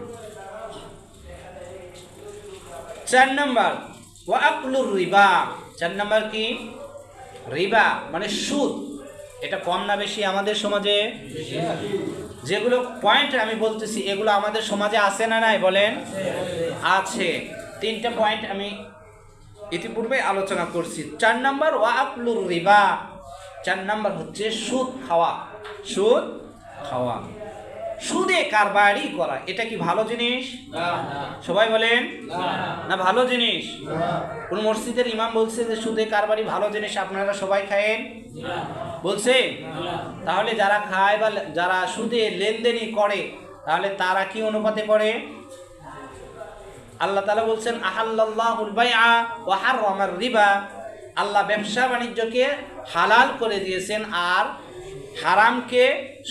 4 নম্বর ওয়া আকলুর রিবা। 4 নম্বর কি? রিবা মানে সুদ। এটা কম না বেশি আমাদের সমাজে? যেগুলো পয়েন্ট আমি বলতেছি এগুলো আমাদের সমাজে আছে না নাই বলেন? আছে। 3টা পয়েন্ট আমি ইতিপূর্বে আলোচনা করছি। 4 নম্বর ওয়া আকলুর রিবা। 4 নম্বর হচ্ছে সুদ খাওয়া। সুদ খাওয়া, সুদে কারবারি করা। এটা কি ভালো জিনিস? সবাই বলেন না ভালো জিনিস। কোন মসজিদের ইমাম বলছে যে সুদে কারবারি ভালো জিনিস, আপনারা সবাই খায়েন বলছে? তাহলে যারা খায় বা যারা সুদে লেনদেনই করে, তাহলে তারা কি অনুপাতে করে? আল্লাহ তাআলা বলছেন আহাল্লাল্লাহুল বাইআ ওয়া হাররামার রিবা। আল্লাহ ব্যবসা বাণিজ্যকে হালাল করে দিয়েছেন আর হারামকে,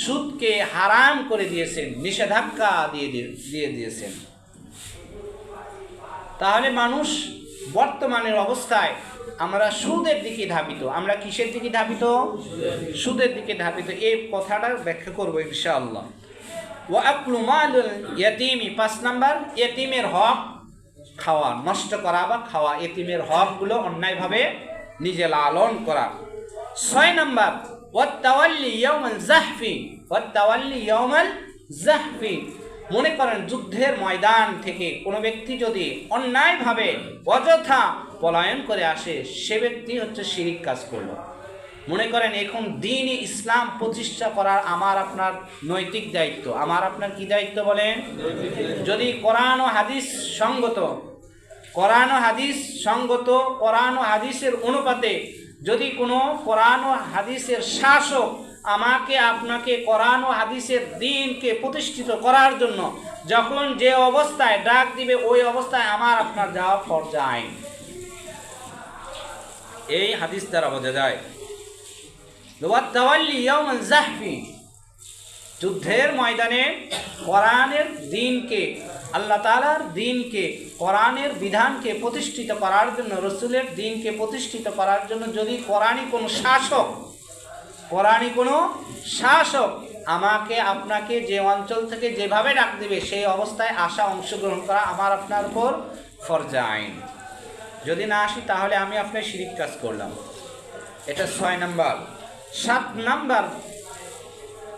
সুদকে হারাম করে দিয়েছেন, নিষেধাজ্ঞা দিয়ে দিয়েছেন। তাহলে মানুষ বর্তমানের অবস্থায় আমরা সুদের দিকে ধাবিত। আমরা কিসের দিকে ধাবিত? সুদের দিকে ধাবিত। এই কথাটার ব্যাখ্যা করবো ইনশাআল্লাহ। ওয়া আকলু মালুল ইয়াতীমি। 5 নাম্বার ইতিমের হক খাওয়া, নষ্ট করা বা খাওয়া, ইতিমের হকগুলো অন্যায়ভাবে নিজে লালন করা। 6 নাম্বার ওয়াত্তাওয়াল্লি ইয়াউমাল জাহফি। ওয়াত্তাওয়াল্লি ইয়াউমাল জাহফি, মনে করেন যুদ্ধের ময়দান থেকে কোনো ব্যক্তি যদি অন্যায়ভাবে অযথা পলায়ন করে আসে, সে ব্যক্তি হচ্ছে শিরিক কাজ করলো। মনে করেন এখন দ্বীন-ই ইসলাম প্রতিষ্ঠা করার আমার আপনার নৈতিক দায়িত্ব। আমার আপনার কি দায়িত্ব বলেন? যদি কোরআন ও হাদিস সঙ্গত কোরআন ও হাদিস সঙ্গত, কোরআন ও হাদিসের অনুপাতে যদি কোনো কোরআন ও হাদিসের শাসক আমাকে আপনাকে কোরআন ও হাদিসের দ্বীনকে প্রতিষ্ঠিত করার জন্য যখন যে অবস্থায় ডাক দিবে, ওই অবস্থায় আমার আপনার যাওয়া ফরজ আইন। এই হাদিস দ্বারা বোঝা যায় যুদ্ধের ময়দানে কোরআনের দ্বীনকে, আল্লাহ তাআলার দ্বীনকে, কোরআনের বিধানকে প্রতিষ্ঠিত করার জন্য, রসুলের দ্বীনকে প্রতিষ্ঠিত করার জন্য যদি কোরআনী কোনো শাসক আমাকে আপনাকে যে অঞ্চল থেকে যেভাবে ডাক দিবে সেই অবস্থায় আসা, অংশগ্রহণ করা আমার আপনার উপর ফরজ আইন। যদি না আসি তাহলে আমি আপনার শিরিক কাজ করলাম। এটা 6 নাম্বার। 7 নাম্বার,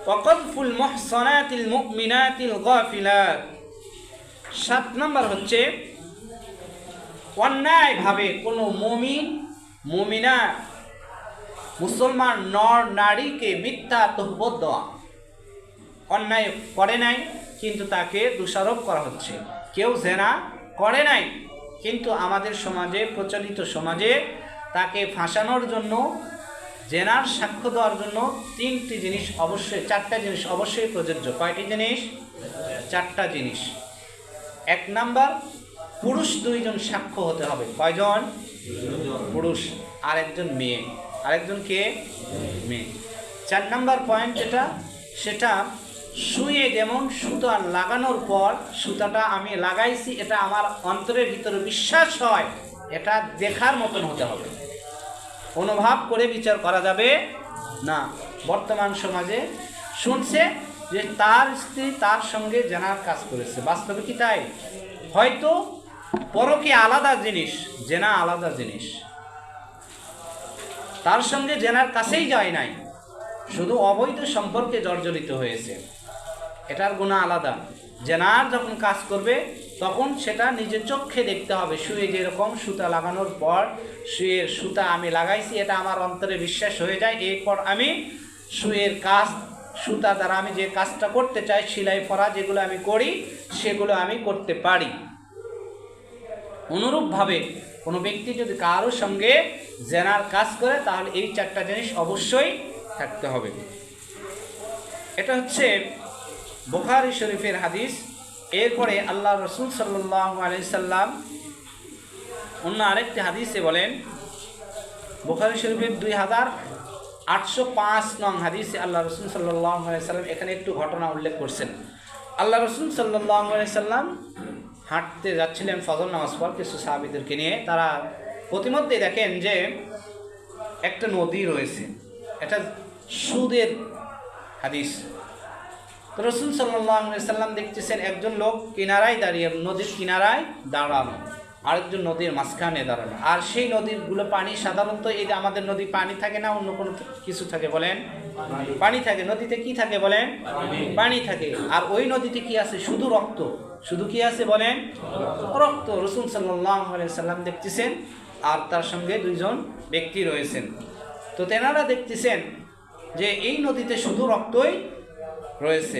ওয়াকফুল মুহসানাতিল মুমিনাতিল গাফিলাত। 7 নাম্বার হচ্ছে অন্যায়ভাবে কোনো মুমিনা মুসলমান নর নারীকে মিথ্যা তহবত দেওয়া। অন্যায় করে নাই কিন্তু তাকে দোষারোপ করা হচ্ছে। কেউ জেনা করে নাই কিন্তু আমাদের সমাজে, প্রচলিত সমাজে তাকে ফাঁসানোর জন্য, জেনার সাক্ষ্য দেওয়ার জন্য 4টা জিনিস অবশ্যই প্রযোজ্য। কয়টি জিনিস? 4টা জিনিস। 1 নাম্বার, পুরুষ 2 জন সাক্ষ্য হতে হবে। কয়জন? পুরুষ, আর একজন মেয়ে। আরেকজন কে? মেয়ে। 4 নাম্বার পয়েন্ট সেটা সুয়ে যেমন সুতা লাগানোর পর সুতাটা আমি লাগাইছি, এটা আমার অন্তরের ভিতরে বিশ্বাস হয়, এটা দেখার মতন হতে হবে। অনুভব করে বিচার করা যাবে না। বর্তমান সমাজে শুনছে যে তার স্ত্রী তার সঙ্গে জেনার কাজ করেছে, বাস্তবে কি তাই? হয়তো পরকে আলাদা জিনিস, জেনা আলাদা জিনিস। তার সঙ্গে জেনার কাছেই যায় নাই, শুধু অবৈধ সম্পর্কে জর্জরিত হয়েছে, এটার গুনাহ আলাদা। জেনার যখন কাজ করবে তখন সেটা নিজের চোখে দেখতে হবে। সুয়ে যেরকম সুতা লাগানোর পর সুয়ের সুতা আমি লাগাইছি, এটা আমার অন্তরে বিশ্বাস হয়ে যায়, এরপর আমি সুয়ের কাজ, সুতা দ্বারা আমি যে কাজটা করতে চাই, সেলাই পরা যেগুলো আমি করি, সেগুলো আমি করতে পারি। অনুরূপভাবে কোনো ব্যক্তি যদি কারো সঙ্গে জেনার কাজ করে তাহলে এই 4টা জিনিস অবশ্যই থাকতে হবে। এটা হচ্ছে বুখারী শরীফের হাদিস। এরপরে আল্লাহ রসুল সাল্লাল্লাহু আলাইহি সাল্লাম অন্য আরেকটি হাদিসে বলেন, বুখারী শরীফের 2805 নং হাদিসে আল্লাহ রসুল সাল্লাল্লাহু আলাইহি সাল্লাম এখানে একটু ঘটনা উল্লেখ করছেন। আল্লাহ রসুল সাল্লাল্লাহু আলাইহি সাল্লাম হাঁটতে যাচ্ছিলেন ফজর নামাজ পর কিছু সাহাবীদেরকে নিয়ে। তারা প্রতিমধ্যে দেখেন যে একটা নদী রয়েছে, এটা সুদের হাদিস। তো রসুল সাল্লাল্লাহু আলাইহি সাল্লাম দেখতেছেন একজন লোক কিনারায় দাঁড়িয়ে, নদীর কিনারায় দাঁড়ানো, আরেকজন নদীর মাঝখানে দাঁড়ানো। আর সেই নদীগুলো পানি সাধারণত, এই যে আমাদের নদী পানি থাকে না, অন্য কোনো কিছু থাকে বলেন? পানি থাকে। নদীতে কি থাকে বলেন? পানি থাকে। আর ওই নদীতে কি আছে? শুধু রক্ত। শুধু কি আছে বলেন? রক্ত। রসুল সাল্লাল্লাহু আলাইহি সাল্লাম দেখতেছেন আর তার সঙ্গে 2 জন ব্যক্তি রয়েছেন। তো তেনারা দেখতেছেন যে এই নদীতে শুধু রক্তই রয়েছে।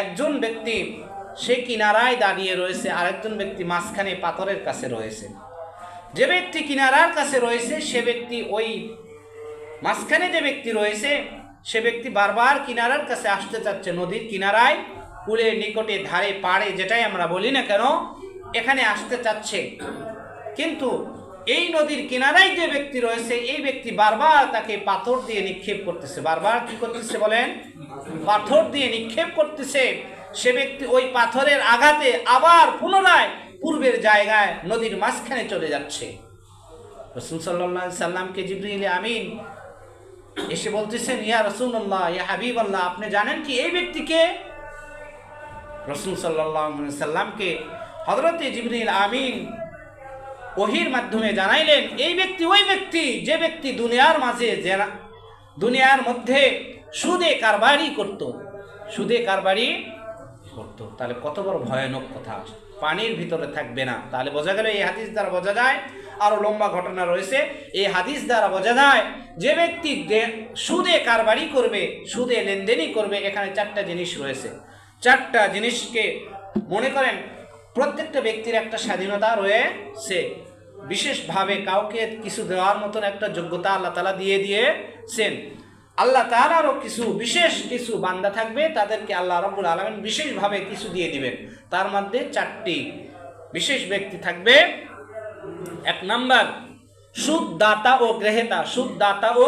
একজন ব্যক্তি সে কিনারায় দাঁড়িয়ে রয়েছে, আরেকজন ব্যক্তি মাঝখানে পাথরের কাছে রয়েছে। যে ব্যক্তি কিনারার কাছে রয়েছে সে ব্যক্তি, ওই মাঝখানে যে ব্যক্তি রয়েছে সে ব্যক্তি বারবার কিনারার কাছে আসতে চাচ্ছে, নদীর কিনারায়, কুলের নিকটে, ধারে, পাড়ে, যেটাই আমরা বলি না কেন, এখানে আসতে চাচ্ছে। কিন্তু এই নদীর কিনারায় যে ব্যক্তি রয়েছে এই ব্যক্তি বারবার তাকে পাথর দিয়ে নিক্ষেপ করতেছে। বারবার কি করতেছে বলেন? পাথর দিয়ে নিক্ষেপ করতেছে। সে ব্যক্তি ওই পাথরের আঘাতে আবার পুনরায় পূর্বের জায়গায় নদীর মাঝখানে চলে যাচ্ছে। রাসূল সাল্লাল্লাহু আলাইহি সাল্লামকে জিবরিল আমিন এসে বলতেছেন, ইয়া রাসূলুল্লাহ, ইয়া হাবিবাল্লাহ, আপনি জানেন কি এই ব্যক্তিকে? রাসূল সাল্লাল্লাহু আলাইহি সাল্লামকে হযরতে জিবরিল আমিন ওহির মাধ্যমে জানাইলেন, এই ব্যক্তি ওই ব্যক্তি যে ব্যক্তি দুনিয়ার মধ্যে সুদে কারবারি করত। তাহলে কত বড় ভয়ানক কথা, পানির ভিতরে থাকবে না। তাহলে বোঝা গেল, এই হাদিস দ্বারা বোঝা যায়, আরো লম্বা ঘটনা রয়েছে, এই হাদিস দ্বারা বোঝা যায় যে ব্যক্তি সুদে কারবারি করবে, সুদে লেনদেনই করবে, এখানে 4টা জিনিস রয়েছে। 4টা জিনিসকে মনে করেন প্রত্যেকটা ব্যক্তির একটা স্বাধীনতা রয়েছে, বিশেষভাবে কাউকে কিছু দেওয়ার মতন একটা যোগ্যতা আল্লাহ তাআলা দিয়ে দিয়েছেন। আল্লাহ তাআলারও বিশেষ কিছু বান্দা থাকবে, তাদেরকে আল্লাহ রাব্বুল আলামিন বিশেষভাবে কিছু দিয়ে দিবেন। তার মধ্যে 4টি বিশেষ ব্যক্তি থাকবে। 1 নাম্বার সুদদাতা ও গ্রহেতা, সুদদাতা ও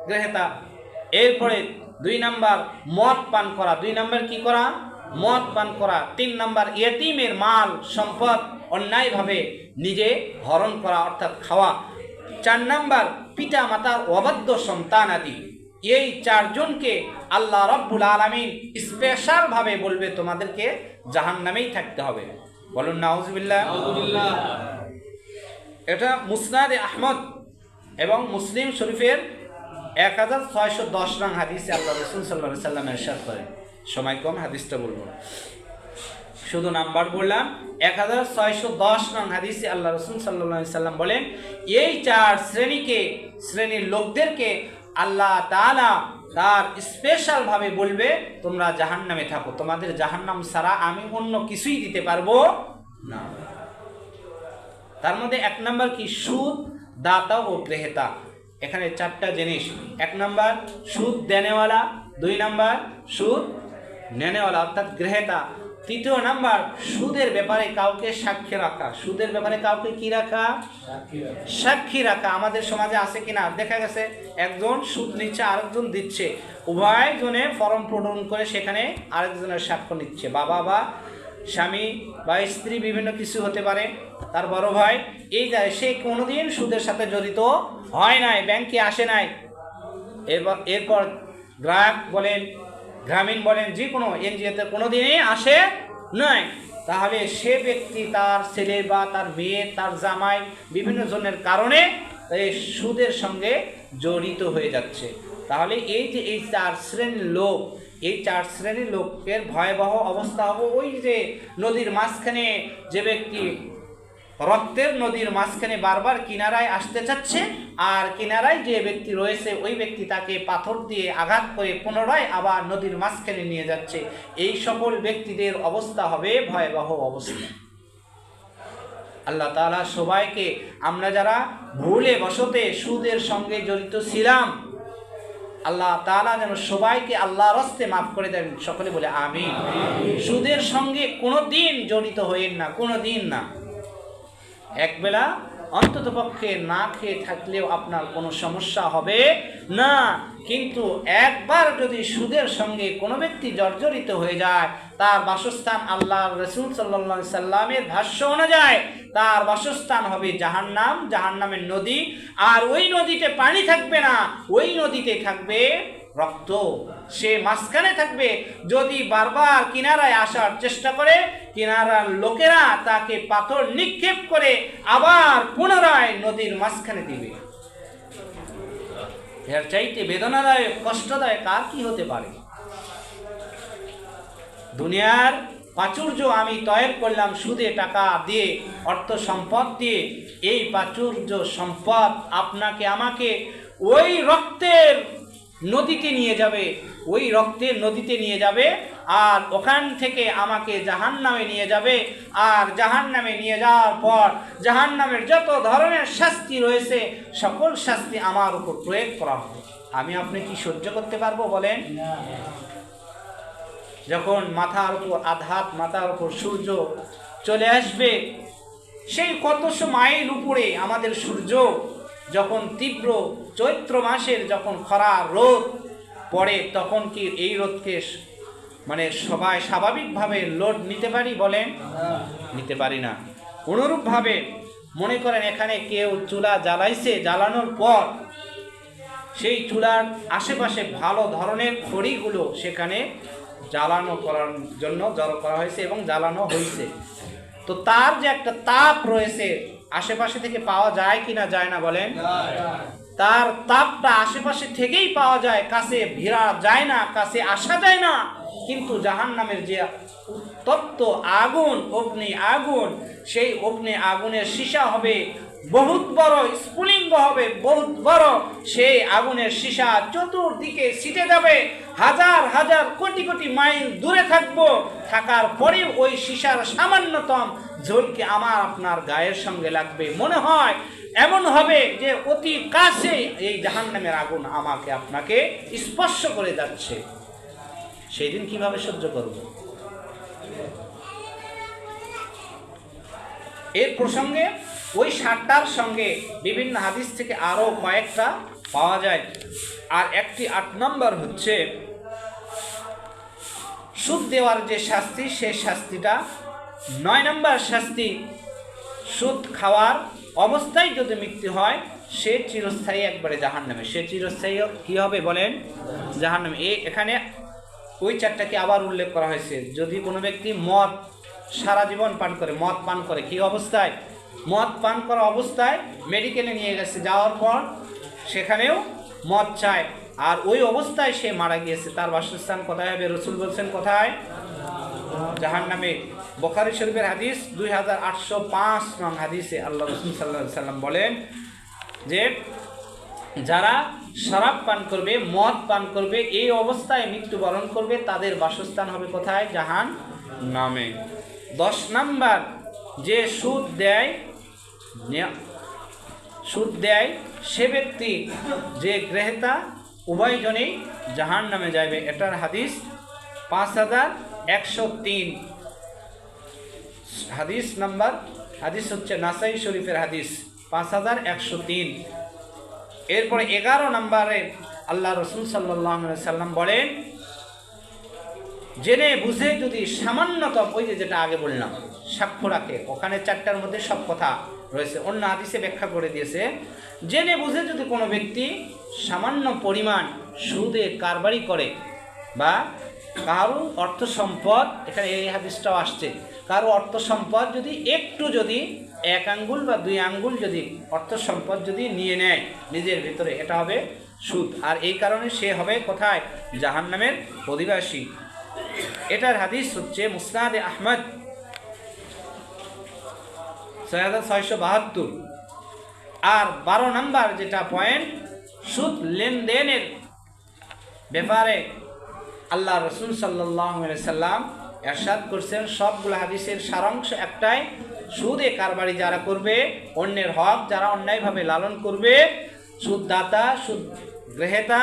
গ্রহেতা। এরপরে 2 নাম্বার মদ পান করা, 2 নাম্বার কি করা? মদ পান করা। 3 নাম্বার ইয়েতিমের মাল সম্পদ অন্যায়ভাবে নিজে হরণ করা অর্থাৎ খাওয়া। 4 নাম্বার পিতা মাতার অবাধ্য সন্তান আদি। এই 4 জনকে আল্লাহ রাব্বুল আলামিন স্পেশাল ভাবে বলবে তোমাদেরকে জাহান্নামেই থাকতে হবে। বলুন নাউজুবিল্লাহ। এটা মুসনাদে আহমদ এবং মুসলিম শরীফের 1610 নং হাদিসে আল্লাহ রাসূল সাল্লাল্লাহু আলাইহি ওয়াসাল্লাম ইরশাদ করেন। সময় কম, হাদিসটা বলবো না, শুধু নাম্বার বললাম। 1610 নং হাদিসে আল্লাহ রাসূল সাল্লাল্লাহু আলাইহি ওয়াসাল্লাম বলেন, এই 4 শ্রেণীর লোকদেরকে আল্লাহ তাআলা তার স্পেশাল ভাবে বলবে তোমরা জাহান্নামে থাকো, তোমাদের জাহান্নাম ছাড়া আমি অন্য কিছুই দিতে পারবো না। তার মধ্যে 1 নাম্বার কি? সুদ দাতা ও গ্রহেতা। এখানে 4টা জিনিস। 1 নাম্বার সুদ দেনেওয়ালা, 2 নাম্বার সুদ নেনেওয়ালা অর্থাৎ গ্রহেতা, 3 নাম্বার সুদের ব্যাপারে কাউকে সাক্ষী রাখা। সুদের ব্যাপারে কাউকে কি রাখা? সাক্ষী রাখা। আমাদের সমাজে আছে কিনা? দেখা গেছে একজন সুদ নিচ্ছে, আরেকজন দিচ্ছে, উভয় জনে ফর্ম পূরণ করে সেখানে আরেকজনের সাক্ষ্য নিচ্ছে। বাবা বা স্বামী বা স্ত্রী, বিভিন্ন কিছু হতে পারে, তার বড় ভাই। এই সে কোনোদিন সুদের সাথে জড়িত হয় নাই, ব্যাংকে আসে নাই। এরপর গ্রাহক বলেন, গ্রামীণ বলেন, যে কোনো এনজিওতে কোনোদিনই আসে নাই। তাহলে সে ব্যক্তি তার ছেলে বা তার মেয়ে, তার জামাই বিভিন্ন জনের কারণে এই সুদের সঙ্গে জড়িত হয়ে যাচ্ছে। তাহলে এই যে এই 4 শ্রেণীর লোক, এই 4 শ্রেণীর লোকের ভয়াবহ অবস্থা হবে। ওই যে নদীর মাঝখানে যে ব্যক্তি রক্তের নদীর মাঝখানে বারবার কিনারায় আসতে চাচ্ছে, আর কিনারায় যে ব্যক্তি রয়েছে ওই ব্যক্তি তাকে পাথর দিয়ে আঘাত করে পুনরায় আবার নদীর মাঝখানে নিয়ে যাচ্ছে। এই সকল ব্যক্তিদের অবস্থা হবে ভয়াবহ অবস্থা। আল্লাহ তাআলা সবাইকে, আমরা যারা ভুলে বশতে সুদের সঙ্গে জড়িত ছিলাম, আল্লাহ তাআলা যেন সবাইকে আল্লাহর হস্তে মাফ করে দেন। সকলে বলে আমিন। সুদের সঙ্গে কোনোদিন জড়িত হইেন না, কোনোদিন না। একবেলা অন্তত পক্ষে না খেয়ে থাকলেও আপনার কোনো সমস্যা হবে না, কিন্তু একবার যদি সুদের সঙ্গে কোনো ব্যক্তি জর্জরিত হয়ে যায়, তার বাসস্থান আল্লাহর রাসূল সাল্লাল্লাহু আলাইহি সাল্লামের ভাষ্য অনুযায়ী তার বাসস্থান হবে জাহান্নাম, জাহান্নামের নদী। আর ওই নদীতে পানি থাকবে না, ওই নদীতে থাকবে রক্ত। সে মাঝখানে থাকবে। যদি বারবার কিনারায় আসার চেষ্টা করে, কিনারার লোকেরা তাকে পাথর নিক্ষেপ করে আবার পুনরায় নদীর মাঝখানে দিবে। এর চাইতে বেদনাদায়ক, কষ্টদায়ক আর কি হতে পারে? দুনিয়ার প্রাচুর্য আমি তৈরি করলাম সুদে টাকা দিয়ে, অর্থ সম্পদ দিয়ে। এই প্রাচুর্য সম্পদ আপনাকে আমাকে ওই রক্তের নদীতে নিয়ে যাবে, ওই রক্তের নদীতে নিয়ে যাবে, আর ওখান থেকে আমাকে জাহান্নামে নিয়ে যাবে। আর জাহান্নামে নিয়ে যাওয়ার পর জাহান্নামের যত ধরনের শাস্তি রয়েছে সকল শাস্তি আমার উপর প্রয়োগ করা হবে। আমি আপনি কি সহ্য করতে পারবো বলেন? যখন মাথার উপর আঘাত, মাথার উপর সূর্য চলে আসবে, সেই কতশো মাইল উপরে আমাদের সূর্য যখন তীব্র চৈত্র মাসের যখন খরা রোদ পড়ে, তখন কি এই রোদকে সবাই স্বাভাবিকভাবে লোড নিতে পারি বলেন? নিতে পারি না। অনুরূপভাবে মনে করেন এখানে কেউ চুলা জ্বালাইছে, জ্বালানোর পর সেই চুলার আশেপাশে ভালো ধরনের খড়িগুলো সেখানে জ্বালানো করার জন্য জড়ো করা হয়েছে এবং জ্বালানো হয়েছে। তো তার যে একটা তাপ রয়েছে আশেপাশে থেকে পাওয়া যায় কিনা যায় না বলেন? তার তাপটা আশেপাশে থেকেই পাওয়া যায়, কাছে ভিড়া যায় না, কাছে আসা যায় না। কিন্তু জাহান্নামের যে উত্তপ্ত আগুন, অগ্নি আগুন, সেই অগ্নি আগুনের সীসা হবে বহুত বড়, স্ফুলিঙ্গ হবে বহুত বড়। সেই আগুনের সীসা চতুর্দিকে ছিটে যাবে, হাজার হাজার কোটি কোটি মাইল দূরে থাকার পরেও ওই সীসার সামান্যতম ঝোলকে আমার আপনার গায়ের সঙ্গে লাগবে, মনে হয় এমন হবে যে অতি কাছে এই জাহান্নামের আগুন আমাকে আপনাকে স্পর্শ করে যাচ্ছে। সেই দিন কিভাবে সহ্য করব? এর প্রসঙ্গে ওই 7টার সঙ্গে বিভিন্ন হাদিস থেকে আরও কয়েকটা পাওয়া যায়। আর একটি 8 নম্বর হচ্ছে সুদ দেওয়ার যে শাস্তি, সেই শাস্তিটা। 9 নম্বর শাস্তি, সুদ খাওয়ার অবস্থায় যদি মৃত্যু হয় সে চিরস্থায়ী একবারে জাহান্নামে। সে চিরস্থায়ী কী হবে বলেন? জাহান্নামে। এখানে ওই 4টাকে আবার উল্লেখ করা হয়েছে। যদি কোনো ব্যক্তি মদ সারা জীবন পান করে, মদ পান করে, কী অবস্থায়? মদ পান করা অবস্থায় মেডিকেলে নিয়ে গেছে, যাওয়ার পর সেখানেও মদ চায়, আর ওই অবস্থায় সে মারা গিয়েছে, তার বাসস্থান কোথায় হবে? রসুল বলছেন কোথায়? জাহান্নামে। বুখারী শরীফের হাদিস 2805 নং হাদিসে আল্লাহ রসুল সাল্লাল্লাহু আলাইহি ওয়াসাল্লাম বলেন যে যারা শরাব পান করবে, মদ পান করবে, এই অবস্থায় মৃত্যুবরণ করবে, তাদের বাসস্থান হবে কোথায়? জাহান্নামে। 10 নম্বর, যে সুদ দেয় সে ব্যক্তি, যে গ্রহীতা, উভয়জনেই জাহান্নামে যাবে। এটার হাদিস 5103 হাদিস নাম্বার। হাদিস হচ্ছে নাসাই শরীফের হাদিস 5103। এরপরে 11 নম্বরে আল্লাহ রসুল সাল্লাল্লাহু আলাইহি সাল্লাম বলেন, জেনে বুঝে যদি সামান্যতম, ওই যেটা আগে বললাম সাক্ষ্য রাখে, ওখানে 4টার মধ্যে সব কথা রয়েছে, অন্য হাদিসে ব্যাখ্যা করে দিয়েছে। জেনে বুঝে যদি কোনো ব্যক্তি সামান্য পরিমাণ সুদে কারবারি করে, বা কারো অর্থ সম্পদ, এখানে এই হাদিসটাও আসছে, কারো অর্থ সম্পদ যদি একটু, যদি 1 আঙ্গুল বা 2 আঙ্গুল যদি অর্থ সম্পদ যদি নিয়ে নেয় নিজের ভিতরে, এটা হবে সুদ। আর এই কারণে সে হবে কোথায়? জাহান্নামের অধিবাসী। এটার হাদিস হচ্ছে মুসনাদে আহমদ 6672। আর 12 নম্বর যেটা পয়েন্ট, সুদ লেনদেনের ব্যাপারে আল্লাহ রসুল সাল্লাল্লাহু আলাইহি সাল্লাম এরশাদ করছেন, সবগুলো হাদিসের সারাংশ একটাই, সুদে কারবারি যারা করবে, অন্যের হক যারা অন্যায়ভাবে লালন করবে, সুদদাতা, সুদ গ্রহীতা,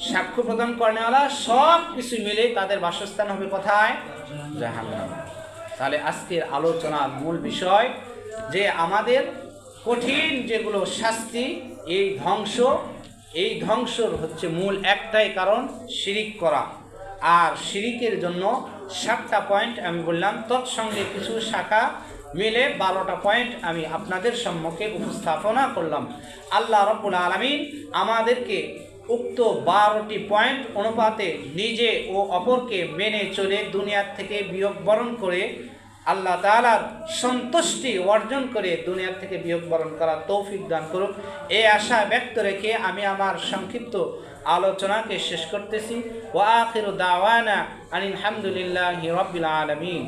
সাক্ষ্য প্রদান করেনেওয়ালা, সব কিছু মিলে তাদের বাসস্থান হবে কোথায়? জাহান্নাম। তাহলে আজকের আলোচনার মূল বিষয় যে আমাদের কঠিন যেগুলো শাস্তি, এই ধ্বংসর হচ্ছে মূল একটাই কারণ, শিরিক করা। আর শিরিকের জন্য 7টা পয়েন্ট আমি বললাম, তৎসঙ্গে কিছু শাখা মিলে 12টা পয়েন্ট আমি আপনাদের সম্মুখে উপস্থাপনা করলাম। আল্লাহ রাব্বুল আলামিন আমাদেরকে উক্ত 12টি পয়েন্ট অনুপাতে নিজে ও অপরকে মেনে চলে দুনিয়ার থেকে বিয়োগ বরণ করে আল্লাহ তাআলার সন্তুষ্টি অর্জন করে দুনিয়ার থেকে বিয়োগ বরণ করার তৌফিক দান করুক, এই আশা ব্যক্ত রেখে আমি আমার সংক্ষিপ্ত আলোচনাকে শেষ করতেছি। ওয়া আখিরু দাওয়ানা আনিল হামদুলিল্লাহি রাব্বিল আলামিন।